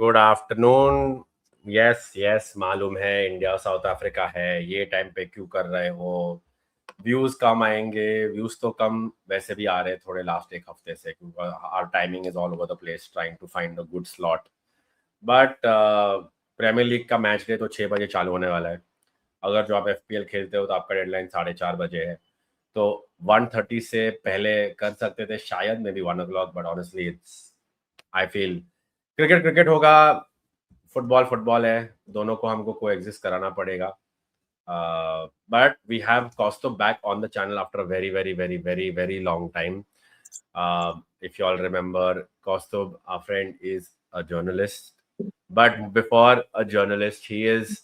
Good afternoon. Yes yes, मालूम है India south Africa है, ये टाइम पे क्यों कर रहे हो? व्यूज कम आएंगे। व्यूज तो कम वैसे भी आ रहे थोड़े लास्ट एक हफ्ते से, क्योंकि our timing is all over the place trying to find a good slot. But Premier League का मैच डे तो 6 बजे चालू होने वाला है। अगर जो आप FPL खेलते हो तो आपका डेडलाइन 4:30 बजे है, तो 1:30 से पहले कर सकते थे शायद, may be 1 o'clock, but honestly it's, I feel cricket cricket होगा, फुटबॉल फुटबॉल है, दोनों को हमको कोएग्जिस्ट कराना पड़ेगा। But we have got to back on the channel after a very very very very very long time. If you all remember, Costo, our friend, is a journalist, but before a journalist, he is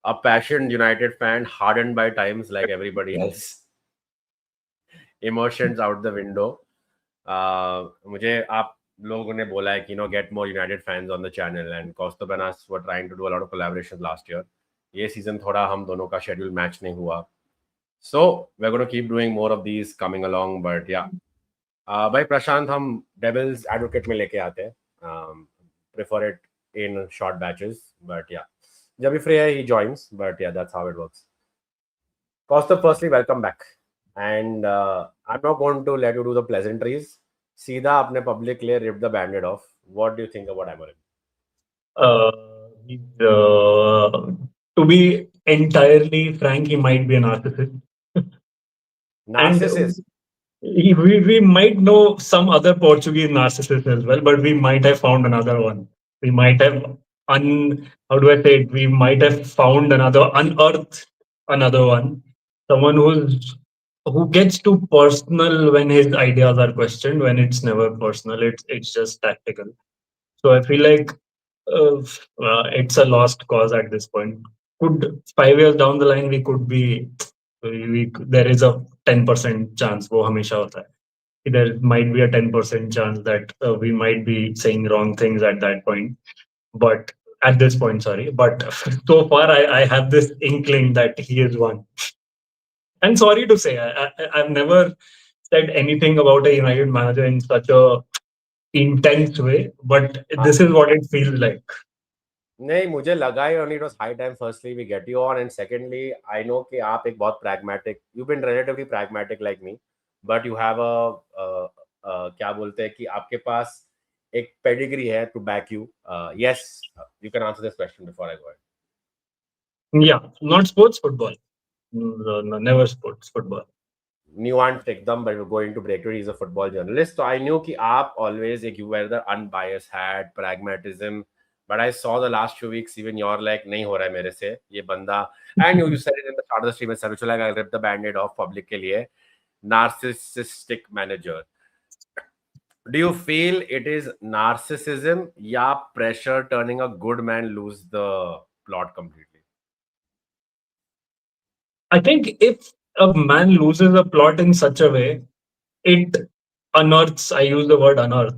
a passionate United fan, hardened by times like everybody else. Emotions out the window. मुझे आप लोगों ने बोला है कि get more United fans on the channel, and Costo and us were trying to do a lot of collaborations last year. ये season थोड़ा हम दोनों का शेड्यूल मैच नहीं हुआ, so we're going to keep doing more of these coming along. But yeah, भाई प्रशांत, हम devil's advocate में लेके आते हैं, prefer it in short batches, but या जब भी फ्री है ही जॉइंस, बट या that's how it works. Costa, firstly, welcome back. And I'm not going to let you do the pleasantries. सीधा अपने public लिए rip the band-aid off. What do you think about Amorim? To be entirely frank, he might be a narcissist. Narcissist? We might know some other Portuguese narcissists as well, but we might have found another one. We might have how do I say it? We might have found unearthed another one. Someone who gets too personal when his ideas are questioned. When it's never personal, it's just tactical. So I feel like it's a lost cause at this point. Could 5 years down the line we could be there is a 10% chance, वो हमेशा होता है. There might be a 10% chance that we might be saying wrong things at that point. But at this point, sorry. But so far, I have this inkling that he is one. And sorry to say, I've never said anything about a United manager in such a intense way, but this is what it feels like. नहीं, मुझे लगा ही only it was high time firstly we get you on, and secondly I know कि आप एक बहुत pragmatic, you've been relatively pragmatic like me, but you have क्या बोलते हैं कि आपके पास एक pedigree है to back you. Yes, you can answer this question before I go ahead. Yeah, not sports football. No, never sports football. Nuanced एकदम, but we're going to break it. He's a football journalist, so I knew कि आप always एक you wear the unbiased hat, pragmatism. But I saw the last few weeks, even you're like, नहीं हो रहा है मेरे से ये बंदा. And you said it in the start of the stream, so like I'll rip the band-aid off public के लिए. Narcissistic manager. Do you feel it is narcissism या pressure turning a good man lose the plot completely? I think if a man loses a plot in such a way, it unearths, I use the word unearth,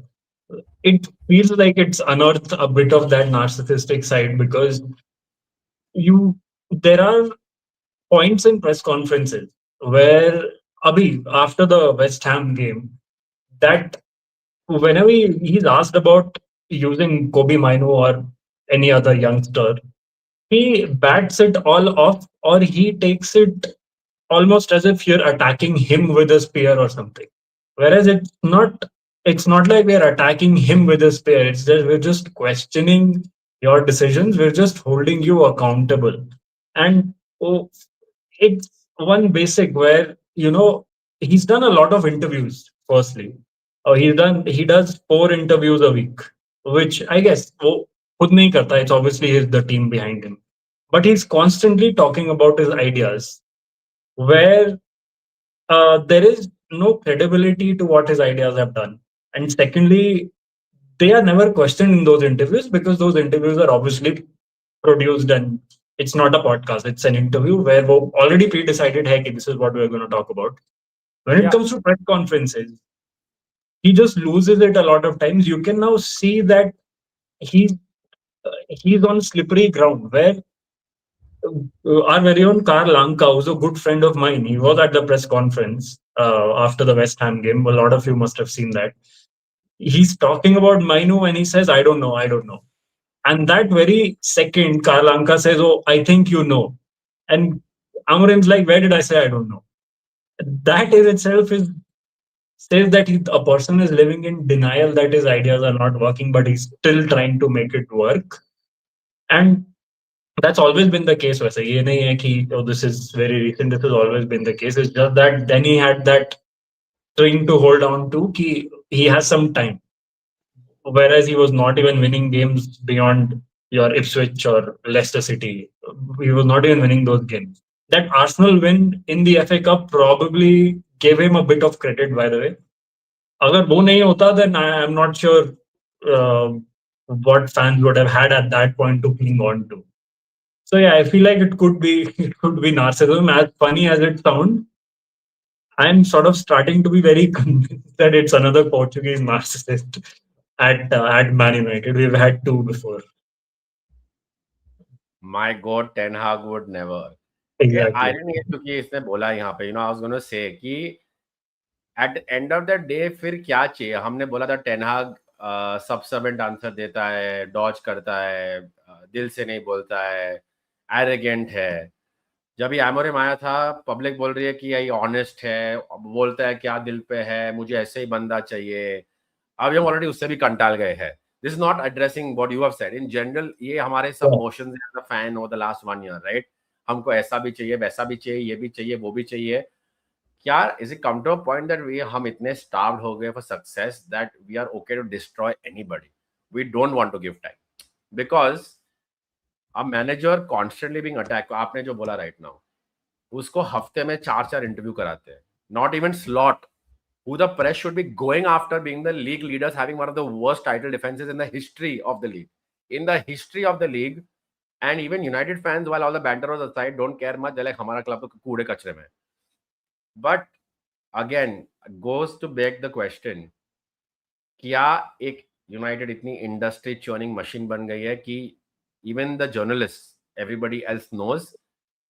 it feels like it's unearthed a bit of that narcissistic side, because there are points in press conferences where after the West Ham game, that whenever he's asked about using Kobe Mino or any other youngster, he bats it all off, or he takes it almost as if you're attacking him with a spear or something. Whereas it's not like we're attacking him with a spear. It's just we're just questioning your decisions. We're just holding you accountable. And it's one basic where, he's done a lot of interviews, firstly. He does 4 interviews a week, which I guess खुद नहीं करता. It's obviously the team behind him. But he's constantly talking about his ideas, where there is no credibility to what his ideas have done. And secondly, they are never questioned in those interviews, because those interviews are obviously produced, and it's not a podcast, it's an interview where we already pre-decided, hey, this is what we're going to talk about. When it comes to press conferences, he just loses it a lot of times. You can now see that he's on slippery ground, where our very own Karl Anka, who's a good friend of mine, he was at the press conference after the West Ham game. A lot of you must have seen that. He's talking about Mainu and he says, I don't know. And that very second, Karlanka says, "Oh, I think you know." And Amorim's like, "Where did I say I don't know?" That in itself is says that a person is living in denial that his ideas are not working, but he's still trying to make it work. And that's always been the case. वैसे ये नहीं है कि oh, this is very recent. This has always been the case. It's just that then he had that string to hold on to. Ki he has some time, whereas he was not even winning games beyond your Ipswich or Leicester City. He was not even winning those games. That Arsenal win in the FA Cup probably gave him a bit of credit, by the way. अगर वो नहीं होता, then I'm not sure uh, what fans would have had at that point to cling on to. So yeah, I feel like it could be it could be narcissism. As funny as it sounds, I'm sort of starting to be very convinced that it's another Portuguese narcissist at Man United. We've had two before. My God, Ten Hag would never. ये Exactly. Irony है क्योंकि इसने बोला यहाँ पे, I was gonna say कि at the end of the day फिर क्या चाहिए? हमने बोला था टेन हाग सबसर्वेंट आंसर देता है, डॉज करता है, दिल से नहीं बोलता है, एरोगेंट है. जब ये एमोरिम आया था, पब्लिक बोल रही है कि ये ऑनेस्ट है, बोलता है क्या दिल पे है, मुझे ऐसे ही बंदा चाहिए. अब हम ऑलरेडी उससे भी कंटाल गए हैं. This is not addressing what you have said. In general ये हमारे सब मोशंस हैं as a fan over the last 1 year, right? हमको ऐसा भी चाहिए, वैसा भी चाहिए, ये भी चाहिए, वो भी चाहिए. क्या is it come to a point that we हम इतने स्टार्व्ड हो गए for success that we are okay to destroy anybody? We don't want to give time because a manager constantly being attack. आपने जो बोला राइट नाउ, उसको हफ्ते में 4-4 इंटरव्यू कराते हैं. Not even slot, who the press should be going after, being the league leaders, having one of the worst title defenses in the history of the league. In the history of the league, and even United fans, while all the banter was aside, don't care much. They're like, हमारा club तो कूड़े कचरे में. But again, goes to beg the question, क्या एक United इतनी industry churning machine बन गई है कि even the journalist, everybody else knows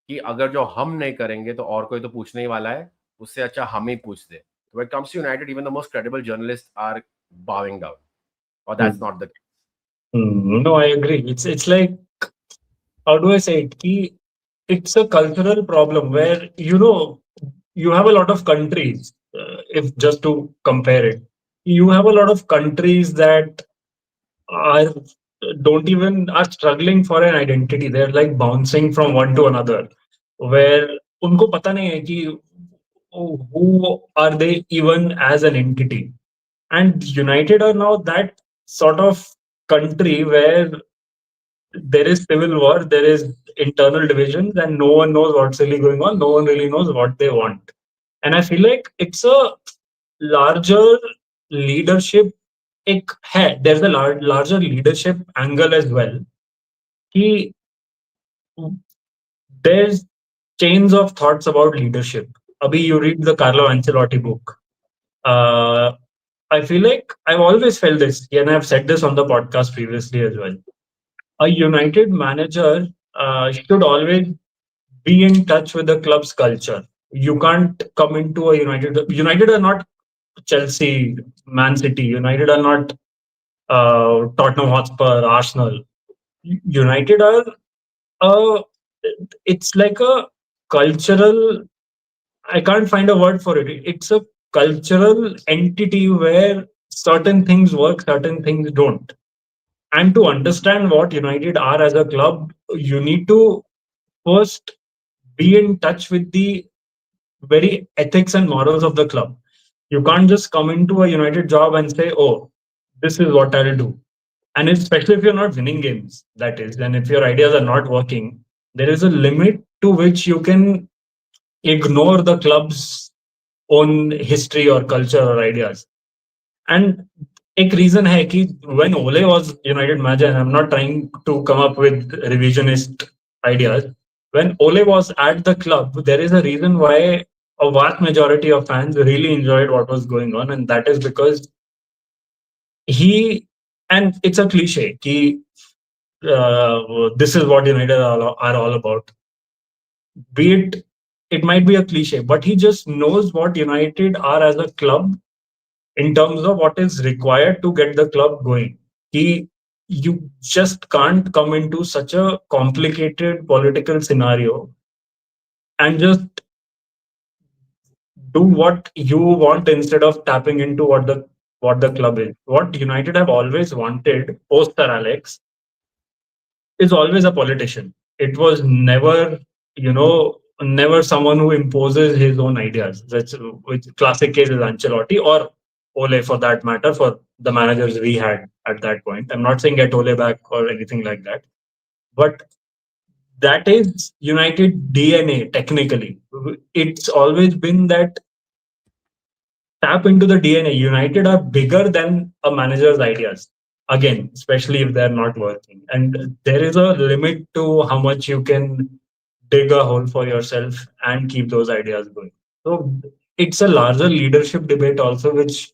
कि अगर जो हम नहीं करेंगे तो और कोई तो पूछने ही वाला है, उससे अच्छा हम ही पूछ दे. When it comes to United, even the most credible journalists are bowing down, or that's not the case. No, I agree. It's like, how do I say it? It's a cultural problem where you have a lot of countries. If just to compare it, you have a lot of countries that are don't even are struggling for an identity. They're like bouncing from one to another, where उनको पता नहीं है कि who are they even as an entity. And United are now that sort of country where there is civil war, there is internal divisions, and no one knows what's really going on. No one really knows what they want. And I feel like it's a larger leadership. There's a larger leadership angle as well. He, there's chains of thoughts about leadership. Abhi, you read the Carlo Ancelotti book. Uh, I feel like I've always felt this, and I've said this on the podcast previously as well. A United manager should always be in touch with the club's culture. You can't come into a United. United are not Chelsea, Man City. United are not Tottenham Hotspur, Arsenal. United are uh, it's like a cultural. I can't find a word for it. It's a cultural entity where certain things work, certain things don't. And to understand what United are as a club, you need to first be in touch with the very ethics and morals of the club. You can't just come into a United job and say, oh, this is what I'll do. And especially if you're not winning games, that is, and if your ideas are not working, there is a limit to which you can ignore the club's own history or culture or ideas. And एक reason है कि when Ole was United manager, and I'm not trying to come up with revisionist ideas, when Ole was at the club, there is a reason why a vast majority of fans really enjoyed what was going on, and that is because he, and it's a cliche, this is what United are all about. Be it might be a cliche, but he just knows what United are as a club in terms of what is required to get the club going. He you just can't come into such a complicated political scenario and just do what you want instead of tapping into what the club is. What United have always wanted post Sir Alex is always a politician. It was never, never someone who imposes his own ideas. That's which classic case is Ancelotti or Ole for that matter, for the managers we had at that point. I'm not saying get Ole back or anything like that, but that is United DNA technically. It's always been that tap into the DNA. United are bigger than a manager's ideas. Again, especially if they're not working. And there is a limit to how much you can dig a hole for yourself and keep those ideas going. So it's a larger leadership debate also, which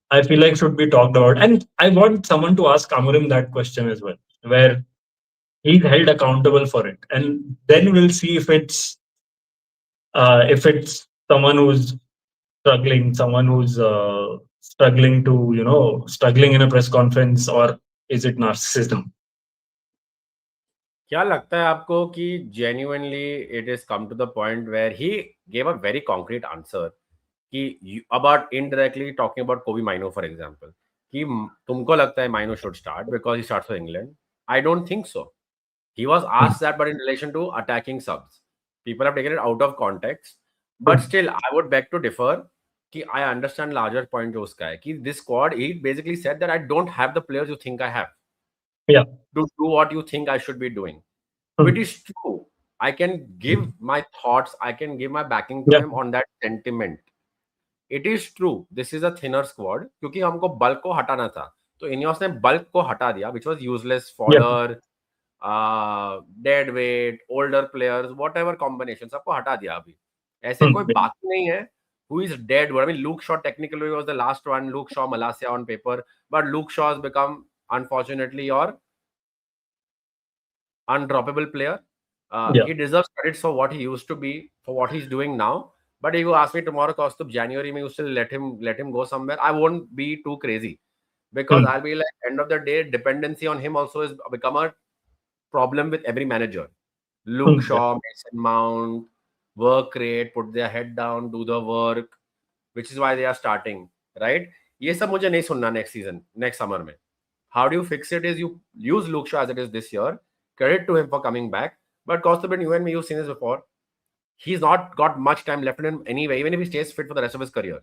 I feel like should be talked about. And I want someone to ask Amorim that question as well, where he's held accountable for it. And then we'll see if it's someone who's struggling, someone who's struggling to, struggling in a press conference, or is it narcissism? क्या लगता है आपको कि genuinely it has come to the point where he gave a very concrete answer कि about indirectly talking about Kobe Mino for example कि तुमको लगता है Mino should start because he starts for England? I don't think so. He was asked that, but in relation to attacking subs. People have taken it out of context. But still, I would beg to differ. कि I understand larger point जो उसका है कि this squad, he basically said that I don't have the players you think I have. Yeah. To do what you think I should be doing. Which is true. I can give my thoughts, I can give my backing to him on that sentiment. It is true. This is a thinner squad क्योंकि हमको bulk को हटाना था. तो Ineos ने bulk को हटा दिया, which was useless fodder, dead weight, older players, whatever combination सबको हटा दिया अभी. ऐसे कोई बाकी नहीं है who is dead. I mean, Luke Shaw technically was the last one. Luke Shaw, Malasia on paper, but Luke Shaw has become, unfortunately, your undroppable player. He deserves credit for what he used to be, for what he's doing now. But if you ask me tomorrow, cost of January, may you still let him go somewhere? I won't be too crazy because I'll be like, end of the day, dependency on him also has become a problem with every manager. Luke Shaw, Mason Mount, work rate, put their head down, do the work, which is why they are starting, right? ये सब मुझे नहीं सुनना next season, next summer में. How do you fix it is you use Luke Shaw as it is this year. Credit to him for coming back. But Kostubin, you and me, you've seen this before. He's not got much time left in him anyway, even if he stays fit for the rest of his career.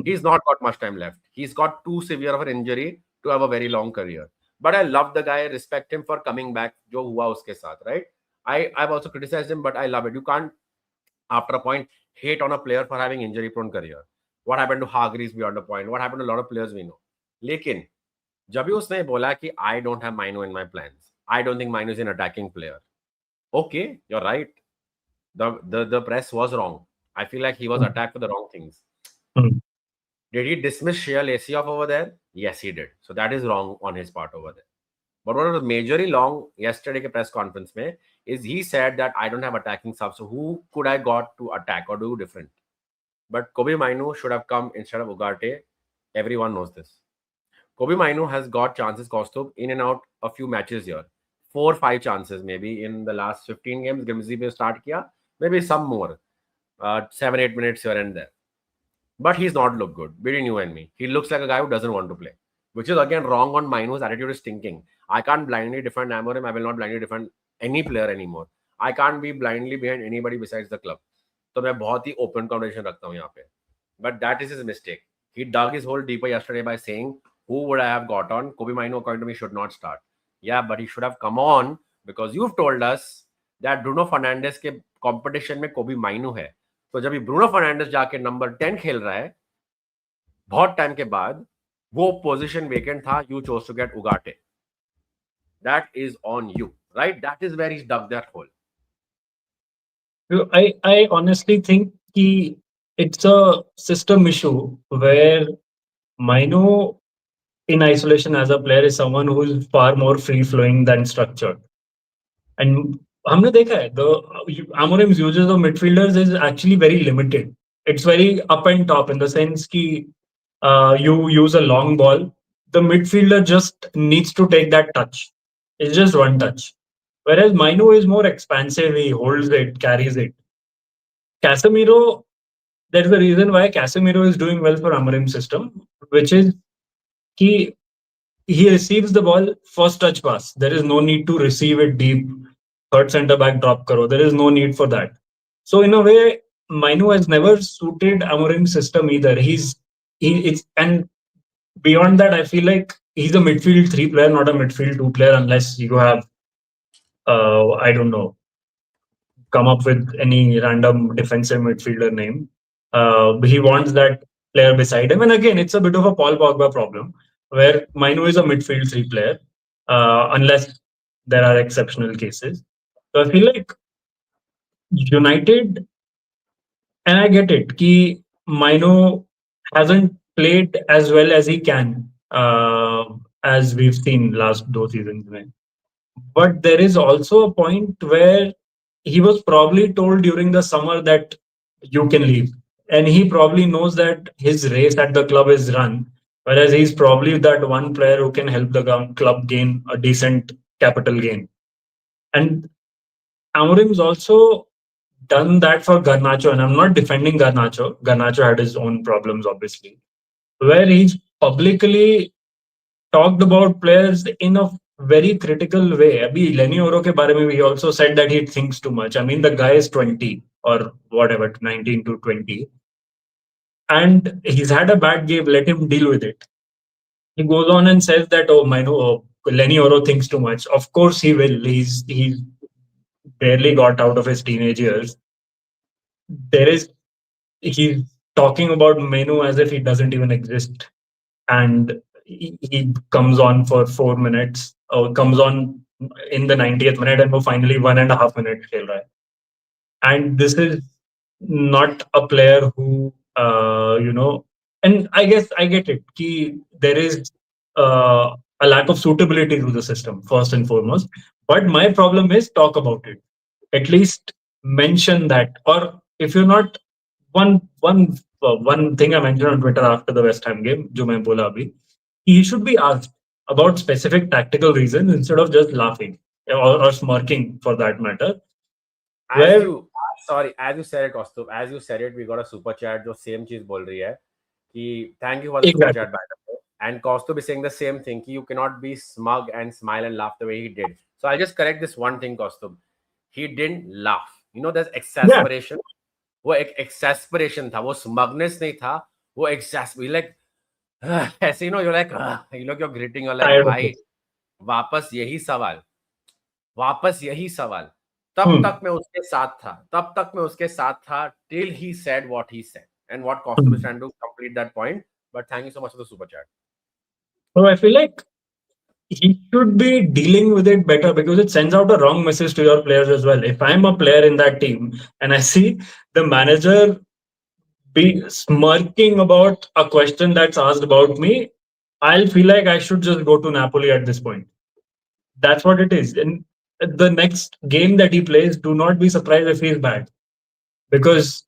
He's not got much time left. He's got too severe of an injury to have a very long career. But I love the guy, respect him for coming back. जो हुआ उसके साथ, right? I've also criticized him, but I love it. You can't, after a point, hate on a player for having injury-prone career. What happened to Hargreaves beyond a point? What happened to a lot of players we know? लेकिन जब भी उसने बोला कि I don't have Mino in my plans. I don't think Mino is an attacking player. Okay, you're right. The press was wrong. I feel like he was attacked for the wrong things. Did he dismiss Shea Lacey off over there? Yes, he did. So that is wrong on his part over there. But what was majorly long yesterday ke press conference mein is he said that I don't have attacking subs. So who could I got to attack or do different? But Kobe Mainu should have come instead of Ugarte. Everyone knows this. Kobe Mainu has got chances, Kostub, in and out a few matches here. 4-5 chances maybe in the last 15 games. Grimsby pe start kiya. Maybe some more. 7-8 minutes here and there. But he's not looked good between you and me. He looks like a guy who doesn't want to play, which is again wrong on Mainu's attitude is stinking. I can't blindly defend Amorim. I will not blindly defend any player anymore. I can't be blindly behind anybody besides the club. So मैं बहुत ही open conversation रखता हूँ यहाँ पे. But that is his mistake. He dug his hole deeper yesterday by saying, who would I have got on? Kobe Mainu, according to me, should not start. Yeah, but he should have come on because you've told us that Bruno Fernandes के competition में Kobe Mainu है. तो जब Bruno Fernandes जाके number 10 खेल रहा है बहुत टाइम के बाद, वो पोजीशन वेकेंट था, you chose to get Ugarte. That is on you, right? That is where he dug that hole. I honestly think it's a system issue where Mino in isolation as a player is someone who is far more free flowing than structured. And हमने देखा है the Amorim's uses of midfielders is actually very limited. It's very up and top in the sense कि you use a long ball the midfielder just needs to take that touch. It's just one touch. Whereas Mainu is more expansive. He holds it, carries it. Casemiro, there's a reason why Casemiro is doing well for Amorim system, which is he he receives the ball first touch pass. There is no need to receive it deep, third centre back drop karo. There is no need for that. So in a way, Mainu has never suited Amorim's system either. It's and beyond that, I feel like he's a midfield three player, not a midfield two player, unless you have I don't know, come up with any random defensive midfielder name. He wants that player beside him. And again, it's a bit of a Paul Pogba problem where Mainu is a midfield three player, unless there are exceptional cases. So I feel like United, and I get it, ki Mainu hasn't played as well as he can, as we've seen last 2 seasons. But there is also a point where he was probably told during the summer that you can leave. And he probably knows that his race at the club is run, whereas he's probably that one player who can help the club gain a decent capital gain. And Amorim's also done that for Garnacho, and I'm not defending Garnacho. Garnacho had his own problems, obviously, where he's publicly talked about players in a very critical way. Abhi Lenny Oro ke bare mein, he also said that he thinks too much. I mean, the guy is 20 or whatever, 19 to 20, and he's had a bad game. Let him deal with it. He goes on and says that, oh, my no, Lenny Oro thinks too much. Of course he will. He's barely got out of his teenage years. There is He's talking about Menu as if he doesn't even exist, and he comes on for 4 minutes, or comes on in the 90th minute, and वो finally 1.5 minutes खेल रहा है. And this is not a player who, and I guess I get it. Ki there is a lack of suitability to the system, first and foremost. But my problem is talk about it. At least mention that. Or if you're not, one thing I mentioned on Twitter after the West Ham game, जो मैं बोला अभी, he should be asked about specific tactical reasons instead of just laughing or smirking for that matter. As you said it, Kaustubh, as you said it, we got a super chat जो same चीज बोल रही है कि thank you for the super chat, by the way. And Kaustubh is saying the same thing, कि you cannot be smug and smile and laugh the way he did. So I'll just correct this one thing, Kaustubh. He didn't laugh. You know, there's exasperation. वो एक exasperation था, वो smugness नहीं था, वो like ऐसे, you're like, you're gritting, you're like, भाई वापस यही सवाल. तब तक मैं उसके साथ था till he said what he said, and what Kaustubh is trying to complete that point. But thank you so much for the super chat. So I feel like he should be dealing with it better, because it sends out a wrong message to your players as well. If I'm a player in that team and I see the manager be smirking about a question that's asked about me, I'll feel like I should just go to Napoli at this point. That's what it is. And the next game that he plays, do not be surprised if he's bad, because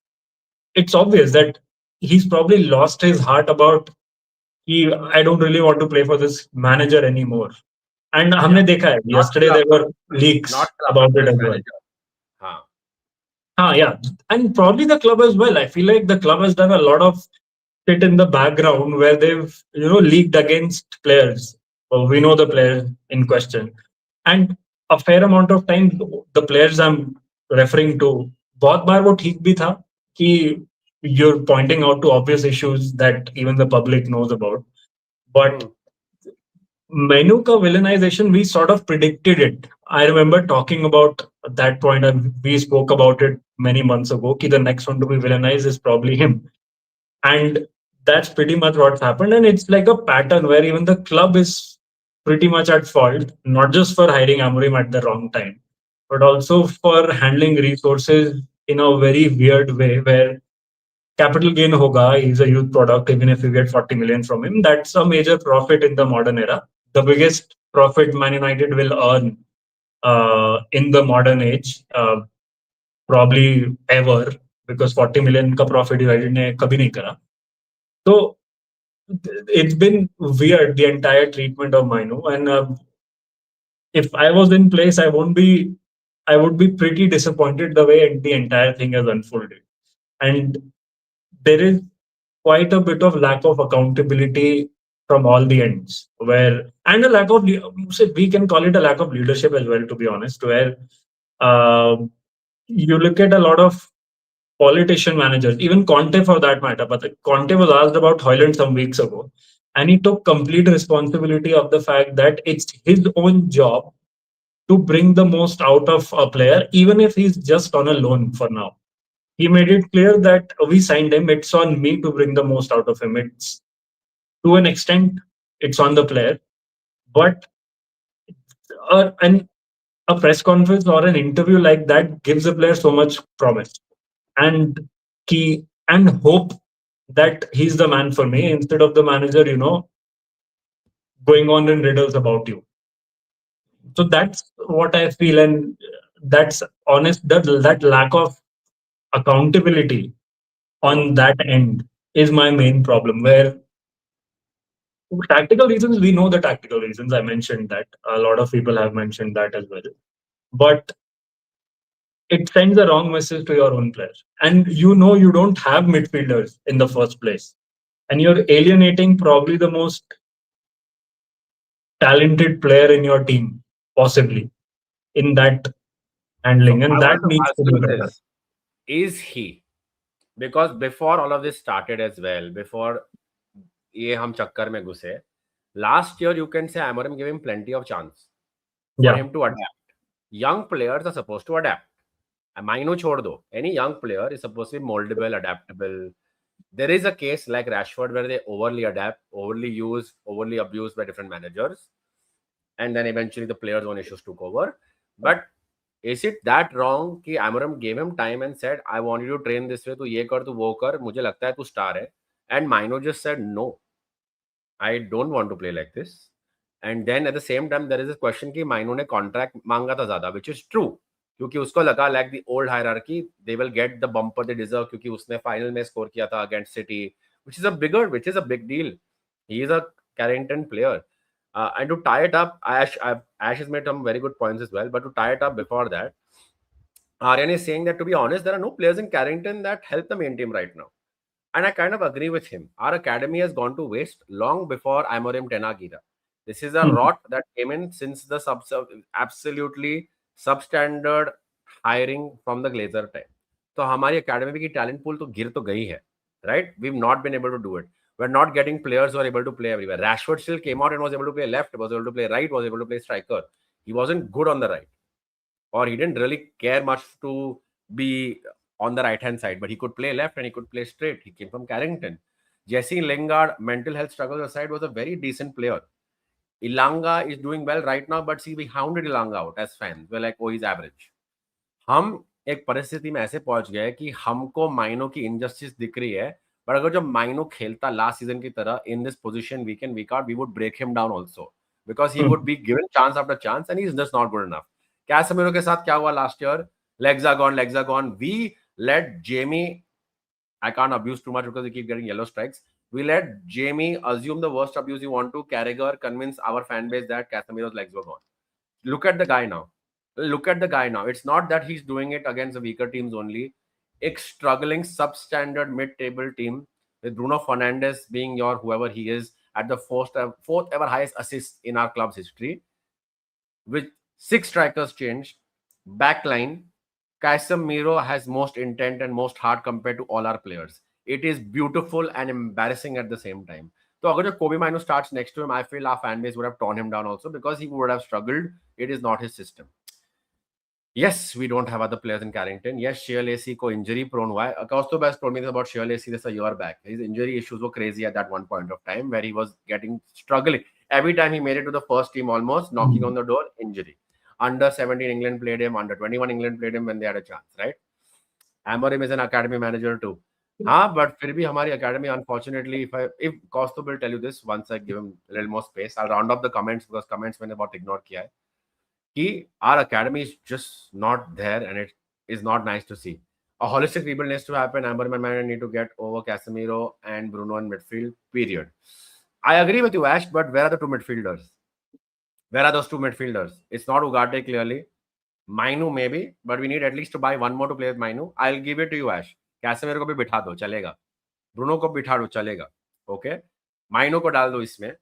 it's obvious that he's probably lost his heart about I don't really want to play for this manager anymore. And हमने देखा है, yesterday there were leaks about it as well. Yeah, and probably the club as well. I feel like the club has done a lot of shit in the background where they've leaked against players. Well, we know the players in question, and a fair amount of time the players I'm referring to, बहुत बार वो ठीक भी था कि you're pointing out to obvious issues that even the public knows about. But Menu ka villainization, we sort of predicted it. I remember talking about that point, and we spoke about it many months ago, ki the next one to be villainized is probably him. And that's pretty much what's happened. And it's like a pattern where even the club is pretty much at fault, not just for hiring Amorim at the wrong time, but also for handling resources in a very weird way where capital gain hoga, he's a youth product, even if you get 40 million from him, that's a major profit in the modern era. The biggest profit Man United will earn in the modern age, probably ever, because 40 million ka profit United ne kabhi nahi kara. So it's been weird, the entire treatment of Mino. And if I was in place, I would be pretty disappointed the way the entire thing has unfolded. And there is quite a bit of lack of accountability from all the ends, where and a lack of we can call it a lack of leadership as well, to be honest, where uh, you look at a lot of politician managers, even Conte for that matter. But Conte was asked about Hoyland some weeks ago, and he took complete responsibility of the fact that it's his own job to bring the most out of a player, even if he's just on a loan for now. He made it clear that we signed him. It's on me to bring the most out of him. It's to an extent, it's on the player, but and a press conference or an interview like that gives a player so much promise and key and hope that he's the man for me instead of the manager, going on in riddles about you. So that's what I feel, and that's honest. That lack of accountability on that end is my main problem. Where tactical reasons, we know the tactical reasons. I mentioned that a lot of people have mentioned that as well, but it sends a wrong message to your own players. And you don't have midfielders in the first place, and you're alienating probably the most talented player in your team, possibly in that So handling, I and that want to needs ask to be you better. this: is he? Because before all of this started as well, before ये हम चक्कर में घुसे, last year you can say Amorim gave him plenty of chance for Yeah. him to adapt. Young players are supposed to adapt. माइनो छोड़ दो. Any young player is supposed to be moldable, adaptable. There is a case like Rashford where they overly adapt, overly use, overly abused by different managers, and then eventually the players' own issues took over. But is it that wrong कि Amorim gave him time and said, I want you to train this way, तू ये कर, तू वो कर, मुझे लगता है तू स्टार है, and Mino just said no, I don't want to play like this. And then at the same time there is a question कि Mino ने contract मांगा था ज़्यादा, which is true, क्योंकि उसको लगा like the old hierarchy they will get the bumper they deserve क्योंकि उसने final में score किया था against City, which is a big deal. He is a Carrington player. And to tie it up, Ash has made some very good points as well. But to tie it up before that, Aryan is saying that to be honest, there are no players in Carrington that help the main team right now. And I kind of agree with him. Our academy has gone to waste long before Amorim Tenag era. This is a rot that came in since the absolutely substandard hiring from the Glazer time. So हमारी academy की talent pool तो गिर तो गई है, right? We've not been able to do it. We're not getting players who are able to play everywhere. Rashford still came out and was able to play left, was able to play right, was able to play striker. He wasn't good on the right, or he didn't really care much to be on the right hand side, but he could play left and he could play straight. He came from Carrington. Jesse Lingard, mental health struggles aside, was a very decent player. Ilanga is doing well right now, but see, we hounded Ilanga out as fans. We're like, oh, he's average. हम एक परिस्थिति में ऐसे पहुंच गए कि हमको माइनो की इनजस्टिस दिख रही है, बट अगर जब माइनो खेलता लास्ट सीजन की तरह in this position week in week out, we would break him down also because he would be given chance after chance and he is just not good enough. Casemiro के साथ क्या हुआ last year? legs are gone. We let Jamie, I can't abuse too much because we keep getting yellow strikes. We let Jamie assume the worst abuse you want to. Carragher convince our fan base that Casemiro's legs were gone. Look at the guy now. Look at the guy now. It's not that he's doing it against the weaker teams only. A struggling substandard mid-table team with Bruno Fernandes being your whoever he is at the fourth ever highest assist in our club's history, with 6 strikers changed, backline, Casemiro has most intent and most heart compared to all our players. It is beautiful and embarrassing at the same time. So, if Kobe Mino starts next to him, I feel our fan base would have torn him down also because he would have struggled. It is not his system. Yes, we don't have other players in Carrington. Yes, Sheer Lacey ko injury prone. Why? Acosta Best told me this about Sheer Lacey this a year back. His injury issues were crazy at that one point of time where he was getting struggling. Every time he made it to the first team, almost knocking on the door, injury. Under 17 England played him, under 21 England played him when they had a chance, right? Amorim is an academy manager too. But फिर भी हमारी academy, unfortunately, if Costa will tell you this once I give him a little more space, I'll round up the comments because comments मैंने बहुत ignore किया है कि our academy is just not there and it is not nice to see. A holistic rebuild needs to happen. Amorim and Man need to get over Casemiro and Bruno in midfield. Period. I agree with you, Ash. But where are the two midfielders? Where are those two midfielders? It's not Ugarte clearly. Mainu maybe, but we need at least to buy one more to play with Mainu. I'll give it to you, Ash. Casemiro को भी बिठा दो चलेगा. Bruno को बिठा दो चलेगा. Okay. Mainu को डाल दो इसमें.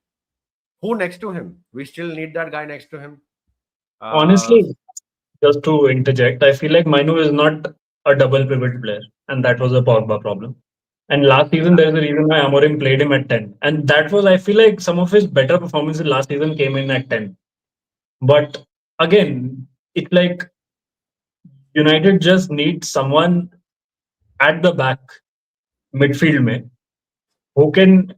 Who next to him? We still need that guy next to him. Honestly, just to interject, I feel like Mainu is not a double pivot player, and that was a Pogba problem. And last season, there's a reason why Amorim played him at 10. And that was, I feel like, some of his better performances last season came in at 10. But again, it's like United just need someone at the back, midfield, mein, who can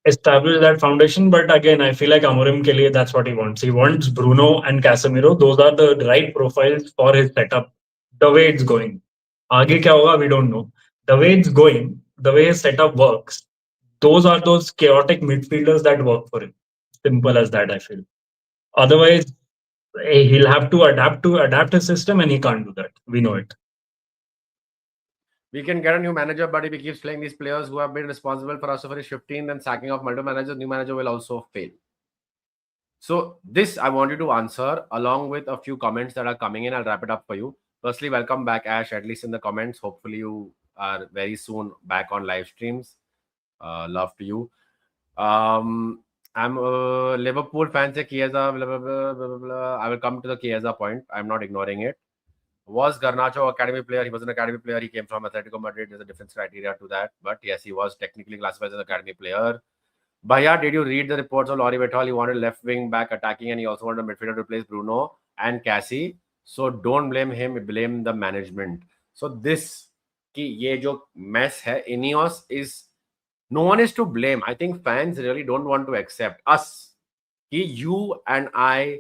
establish that foundation. But again, I feel like Amorim ke liye, that's what he wants. He wants Bruno and Casemiro. Those are the right profiles for his setup. The way it's going. Aage kya hoga, we don't know. The way it's going, the way his setup works, those are those chaotic midfielders that work for him. Simple as that, I feel. Otherwise, he'll have to adapt his system, and he can't do that. We know it. We can get a new manager, but if he keeps playing these players who have been responsible for us for his 15, then sacking of multiple managers, new manager will also fail. So this I want you to answer along with a few comments that are coming in. I'll wrap it up for you. Firstly, welcome back, Ash, at least in the comments. Hopefully you are very soon back on live streams. Love to you. I'm a Liverpool fan. Say Chiesa, blah, blah, blah, blah, blah. I will come to the Chiesa point. I'm not ignoring it. Was Garnacho academy player? He was an academy player. He came from Atletico Madrid. There's a different criteria to that. But yes, he was technically classified as an academy player. Bhaiya, did you read the reports of Laurie Vettel? He wanted left wing back attacking and he also wanted a midfielder to replace Bruno and Cassie. So don't blame him, blame the management. So this कि ये जो mess है, Ineos is no one is to blame. I think fans really don't want to accept us. कि you and I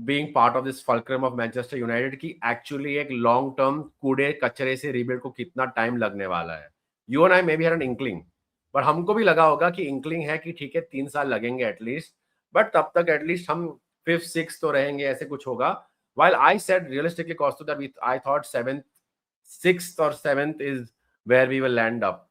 being part of this fulcrum of Manchester United की actually एक long term कूड़े कचरे से rebuild को कितना time लगने वाला है. You and I maybe had an inkling. पर हमको भी लगा होगा कि इंक्लिंग है कि ठीक है 3 साल लगेंगे एटलीस्ट बट तब तक एटलीस्ट हम 5th 6th तो रहेंगे ऐसे कुछ होगा while I said realistically Costa that I thought 7th 6th or 7th is where we will land up.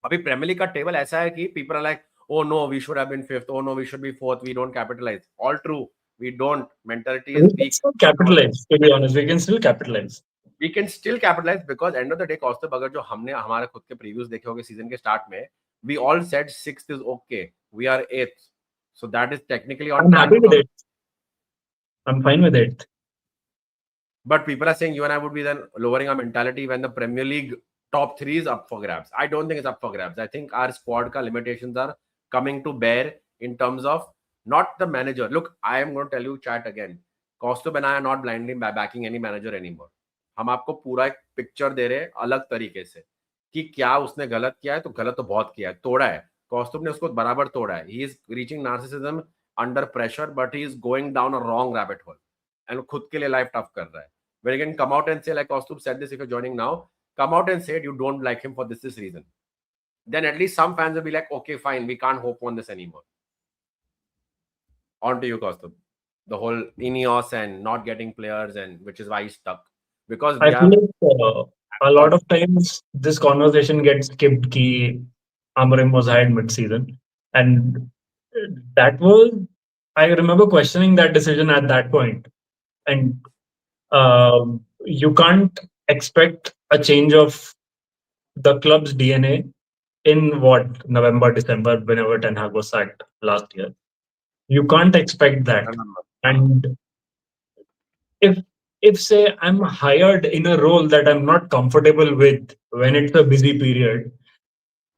अभी प्रीमियर लीग का टेबल ऐसा है कि people are like oh no we should have been 5th, oh no we should be 4th, we don't capitalize. All true, we don't. Mentality is We can weak. still capitalize, to be honest. We can still capitalize. We can still capitalize because end of the day Costa अगर जो हमने हमारे खुद के previews देखे होंगे season के start में we all said 6th is okay. We are 8th. So that is technically on I'm track. happy with it. I'm fine with it. But people are saying you and I would be then lowering our mentality when the Premier League top 3 is up for grabs. I don't think it's up for grabs. I think our squad ka limitations are coming to bear in terms of not the manager. Look, I am going to tell you chat again. Costa and I are not blindly backing any manager anymore. हम आपको पूरा एक picture दे रहे हैं अलग तरीके से कि क्या उसने गलत किया है तो गलत तो बहुत किया है तोड़ा है कॉस्टुम ने उसको बराबर तोड़ा है he is reaching narcissism under pressure but he is going down a wrong rabbit hole and खुद के लिए लाइफ टफ कर रहा है when you can come out and say like Costume said this if you're joining now come out and say you don't like him for this reason then at least some fans will be like okay fine we can't hope on this anymore. On to you Costume. The whole Ineos and not getting players and which is why he's stuck because we I feel like a lot of times this conversation gets skipped ki Amorim was hired mid-season. And that was, I remember questioning that decision at that point. And you can't expect a change of the club's DNA in what, November, December, whenever Ten Hag was sacked last year. You can't expect that. And if say I'm hired in a role that I'm not comfortable with when it's a busy period,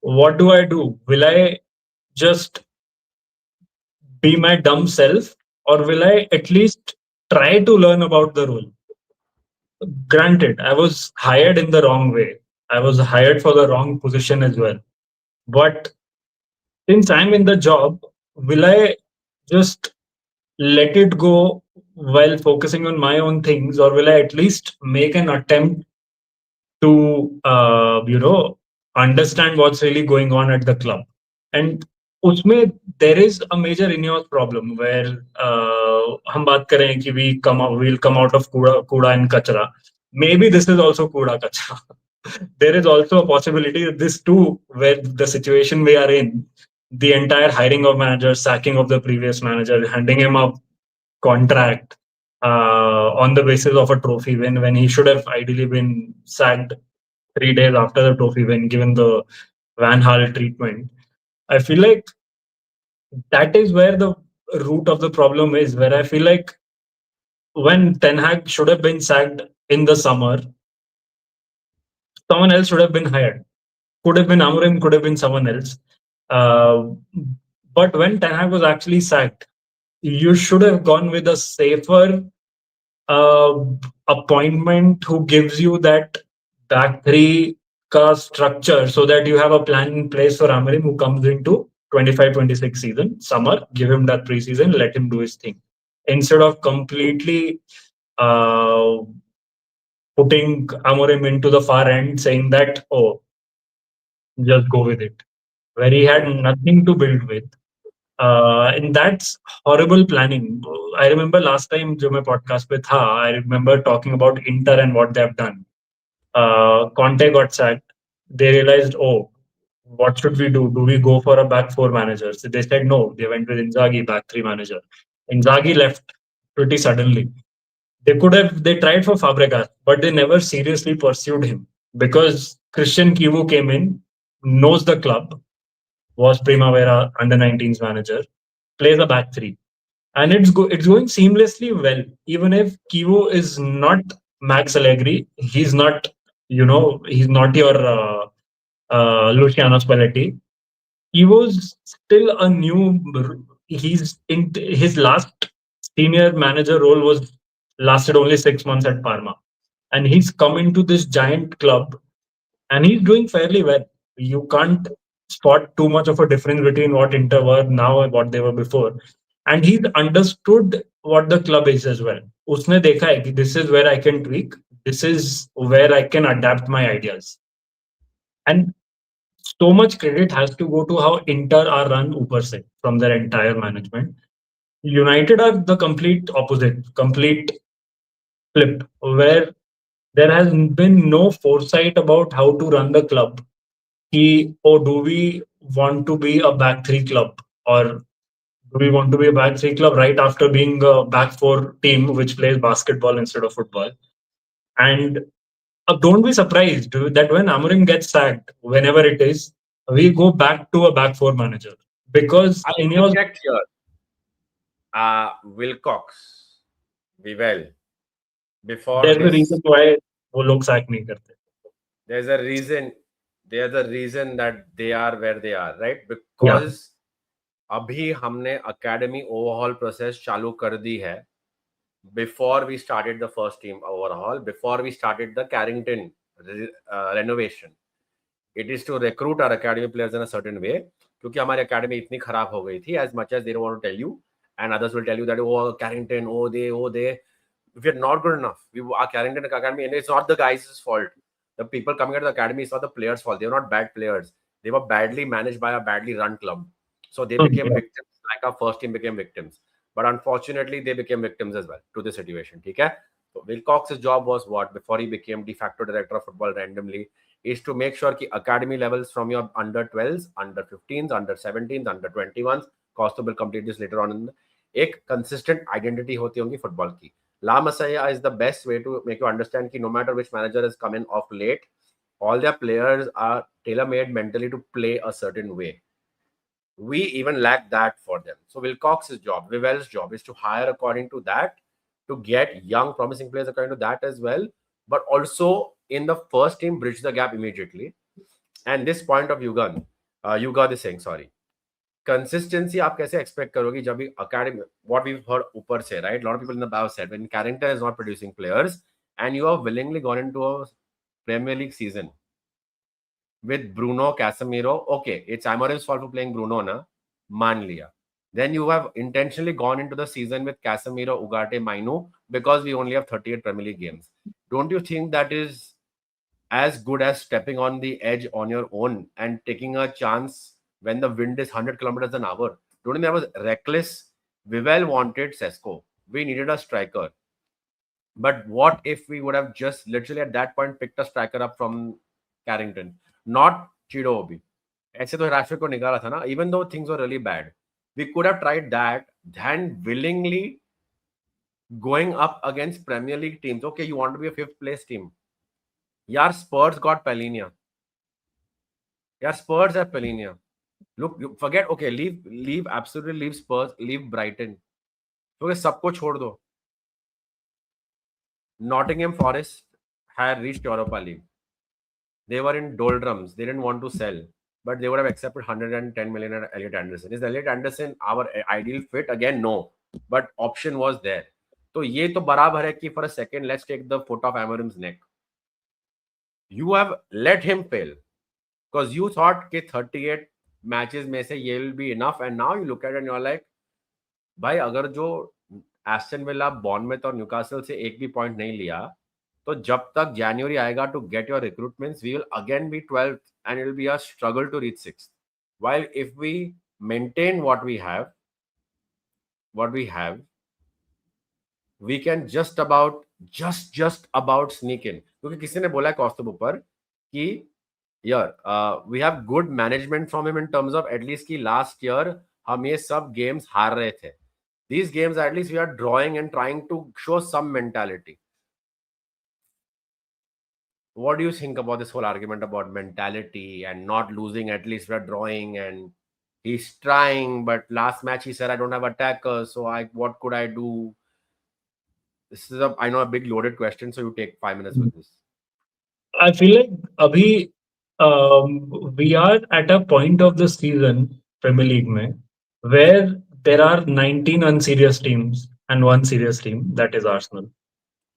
what do I do? Will I just be my dumb self, or will I at least try to learn about the role? Granted, I was hired in the wrong way. I was hired for the wrong position as well. But since I'm in the job, will I just let it go while focusing on my own things, or will I at least make an attempt to understand what's really going on at the club? And उसमें there is a major Ineos problem where हम बात करें कि we'll come out of कूड़ा and कचरा. maybe this is also Kuda Kacha. There is also a possibility that this too, where the situation we are in, the entire hiring of managers, sacking of the previous manager, handing him a contract on the basis of a trophy win when he should have ideally been sacked 3 days after the trophy win, given the Van Hal treatment. I feel like that is where the root of the problem is, where I feel like when Ten Hag should have been sacked in the summer, someone else should have been hired. Could have been Amorim, could have been someone else. Uh, but when Ten Hag was actually sacked, you should have gone with a safer uh, appointment who gives you that back three ka structure so that you have a plan in place for Amorim who comes into 25-26 season, summer, give him that preseason, let him do his thing. Instead of completely uh, putting Amorim into the far end, saying that, oh, just go with it, where he had nothing to build with. And that's horrible planning. I remember last time जो मैं podcast पे था, I remember talking about Inter and what they have done. Conte got sacked. They realized, oh, what should we do? Do we go for a back four manager? So they said no. They went with Inzaghi, back three manager. Inzaghi left pretty suddenly. They tried for Fabregas, but they never seriously pursued him because Christian Kivu came in, knows the club, was Primavera under 19s manager, plays a back three, and it's going seamlessly well. Even if Kivu is not Max Allegri, he's not your Luciano Spalletti. He was still a new. He's in his last senior manager role was lasted only 6 months at Parma, and he's come into this giant club and he's doing fairly well. You can't spot too much of a difference between what Inter were now and what they were before. And he's understood what the club is as well. उसने देखा है कि this is where I can tweak, this is where I can adapt my ideas. And so much credit has to go to how Inter are run ऊपर से from their entire management. United are the complete opposite, complete flip, where there has been no foresight about how to run the club. Do we want to be a back three club, or do we want to be a back three club right after being a back four team which plays basketball instead of football? And don't be surprised that when Amorim gets sacked, whenever it is, we go back to a back four manager because I'll in your interject here. Wilcox, Vivel, before there's a this, reason why वो लोग sack नहीं करते. there's a reason. There's a reason that they are where they are, right? Yeah. Because अभी हमने academy overhaul process चालू कर दी है. Before we started the first team overhaul, before we started the Carrington renovation, it is to recruit our academy players in a certain way. क्योंकि हमारी academy इतनी खराब हो गई थी, as much as they don't want to tell you, and others will tell you that oh Carrington, oh they, if you're not good enough, our Carrington academy, and it's not the guys' fault. The people coming out of the academy, it's not the players' fault. They're not bad players. They were badly managed by a badly run club, so they became victims. Like our first team became victims, but unfortunately they became victims as well to the situation. Okay, so Wilcox's job was what, before he became de facto director of football randomly, is to make sure कि academy levels from your under 12s, under 15s, under 17s, under 21s, Costa will complete this later on in the, एक consistent identity होती होंगी football की. La Masia is the best way to make you understand कि no matter which manager has come in of late, all their players are tailor-made mentally to play a certain way. We even lack that for them. So Wilcox's job, Vivel's job is to hire according to that, to get young promising players according to that as well, but also in the first team bridge the gap immediately. And this point of Yuga is saying, sorry, consistency आप कैसे expect करोगी जब भी academy, what we've heard ऊपर से, right? A lot of people in the bio said when Carrington is not producing players and you have willingly gone into a Premier League season with Bruno, Casemiro, okay, it's Amorim's fault for playing Bruno, na? मान लिया. Then you have intentionally gone into the season with Casemiro, Ugarte, Mainu because we only have 38 Premier League games. Don't you think that is as good as stepping on the edge on your own and taking a chance when the wind is 100 kilometers an hour? Don't you think that was reckless? Vivel wanted Sesko. We needed a striker. But what if we would have just literally at that point picked a striker up from Carrington, not Chido Obi? ऐसे तो राशि को निकाला था ना, even though things were really bad. We could have tried that than willingly going up against Premier League teams. Okay, you want to be a fifth place team. Yaar, Spurs got Palinia. Yaar, Spurs have Palinia. Look, forget, okay, absolutely leave Spurs, leave Brighton. Okay, सबको छोड़ दो. Nottingham Forest had reached Europa League. They were in doldrums. They didn't want to sell, but they would have accepted 110 million at Elliot Anderson. Is Elliot Anderson our ideal fit? Again, no. But option was there. तो ये तो बराबर है कि for a second, let's take the foot off Amorim's neck. You have let him fail because you thought कि 38 matches में से ये will be enough, and now you look at it and you're like, भाई अगर जो Aston villa, Bournemouth और Newcastle से एक भी पॉइंट नहीं लिया, तो जब तक जनवरी आएगा to get your recruitments, we will again be 12th and it will be a struggle to reach 6th. While if we maintain what we have, we can just about sneak in. क्योंकि किसी ने बोला है कॉस्टब ऊपर कि यार we have good management from him in terms of at least कि last year हम ये सब गेम्स हार रहे थे. These games, at least we are drawing and trying to show some mentality. What do you think about this whole argument about mentality and not losing? At least we are drawing, and he's trying, but last match he said, I don't have attackers, so what could I do? This is I know, a big loaded question, so you take 5 minutes with this. I feel like Abhi, we are at a point of the season, Premier League mein, where there are 19 unserious teams and one serious team, that is Arsenal.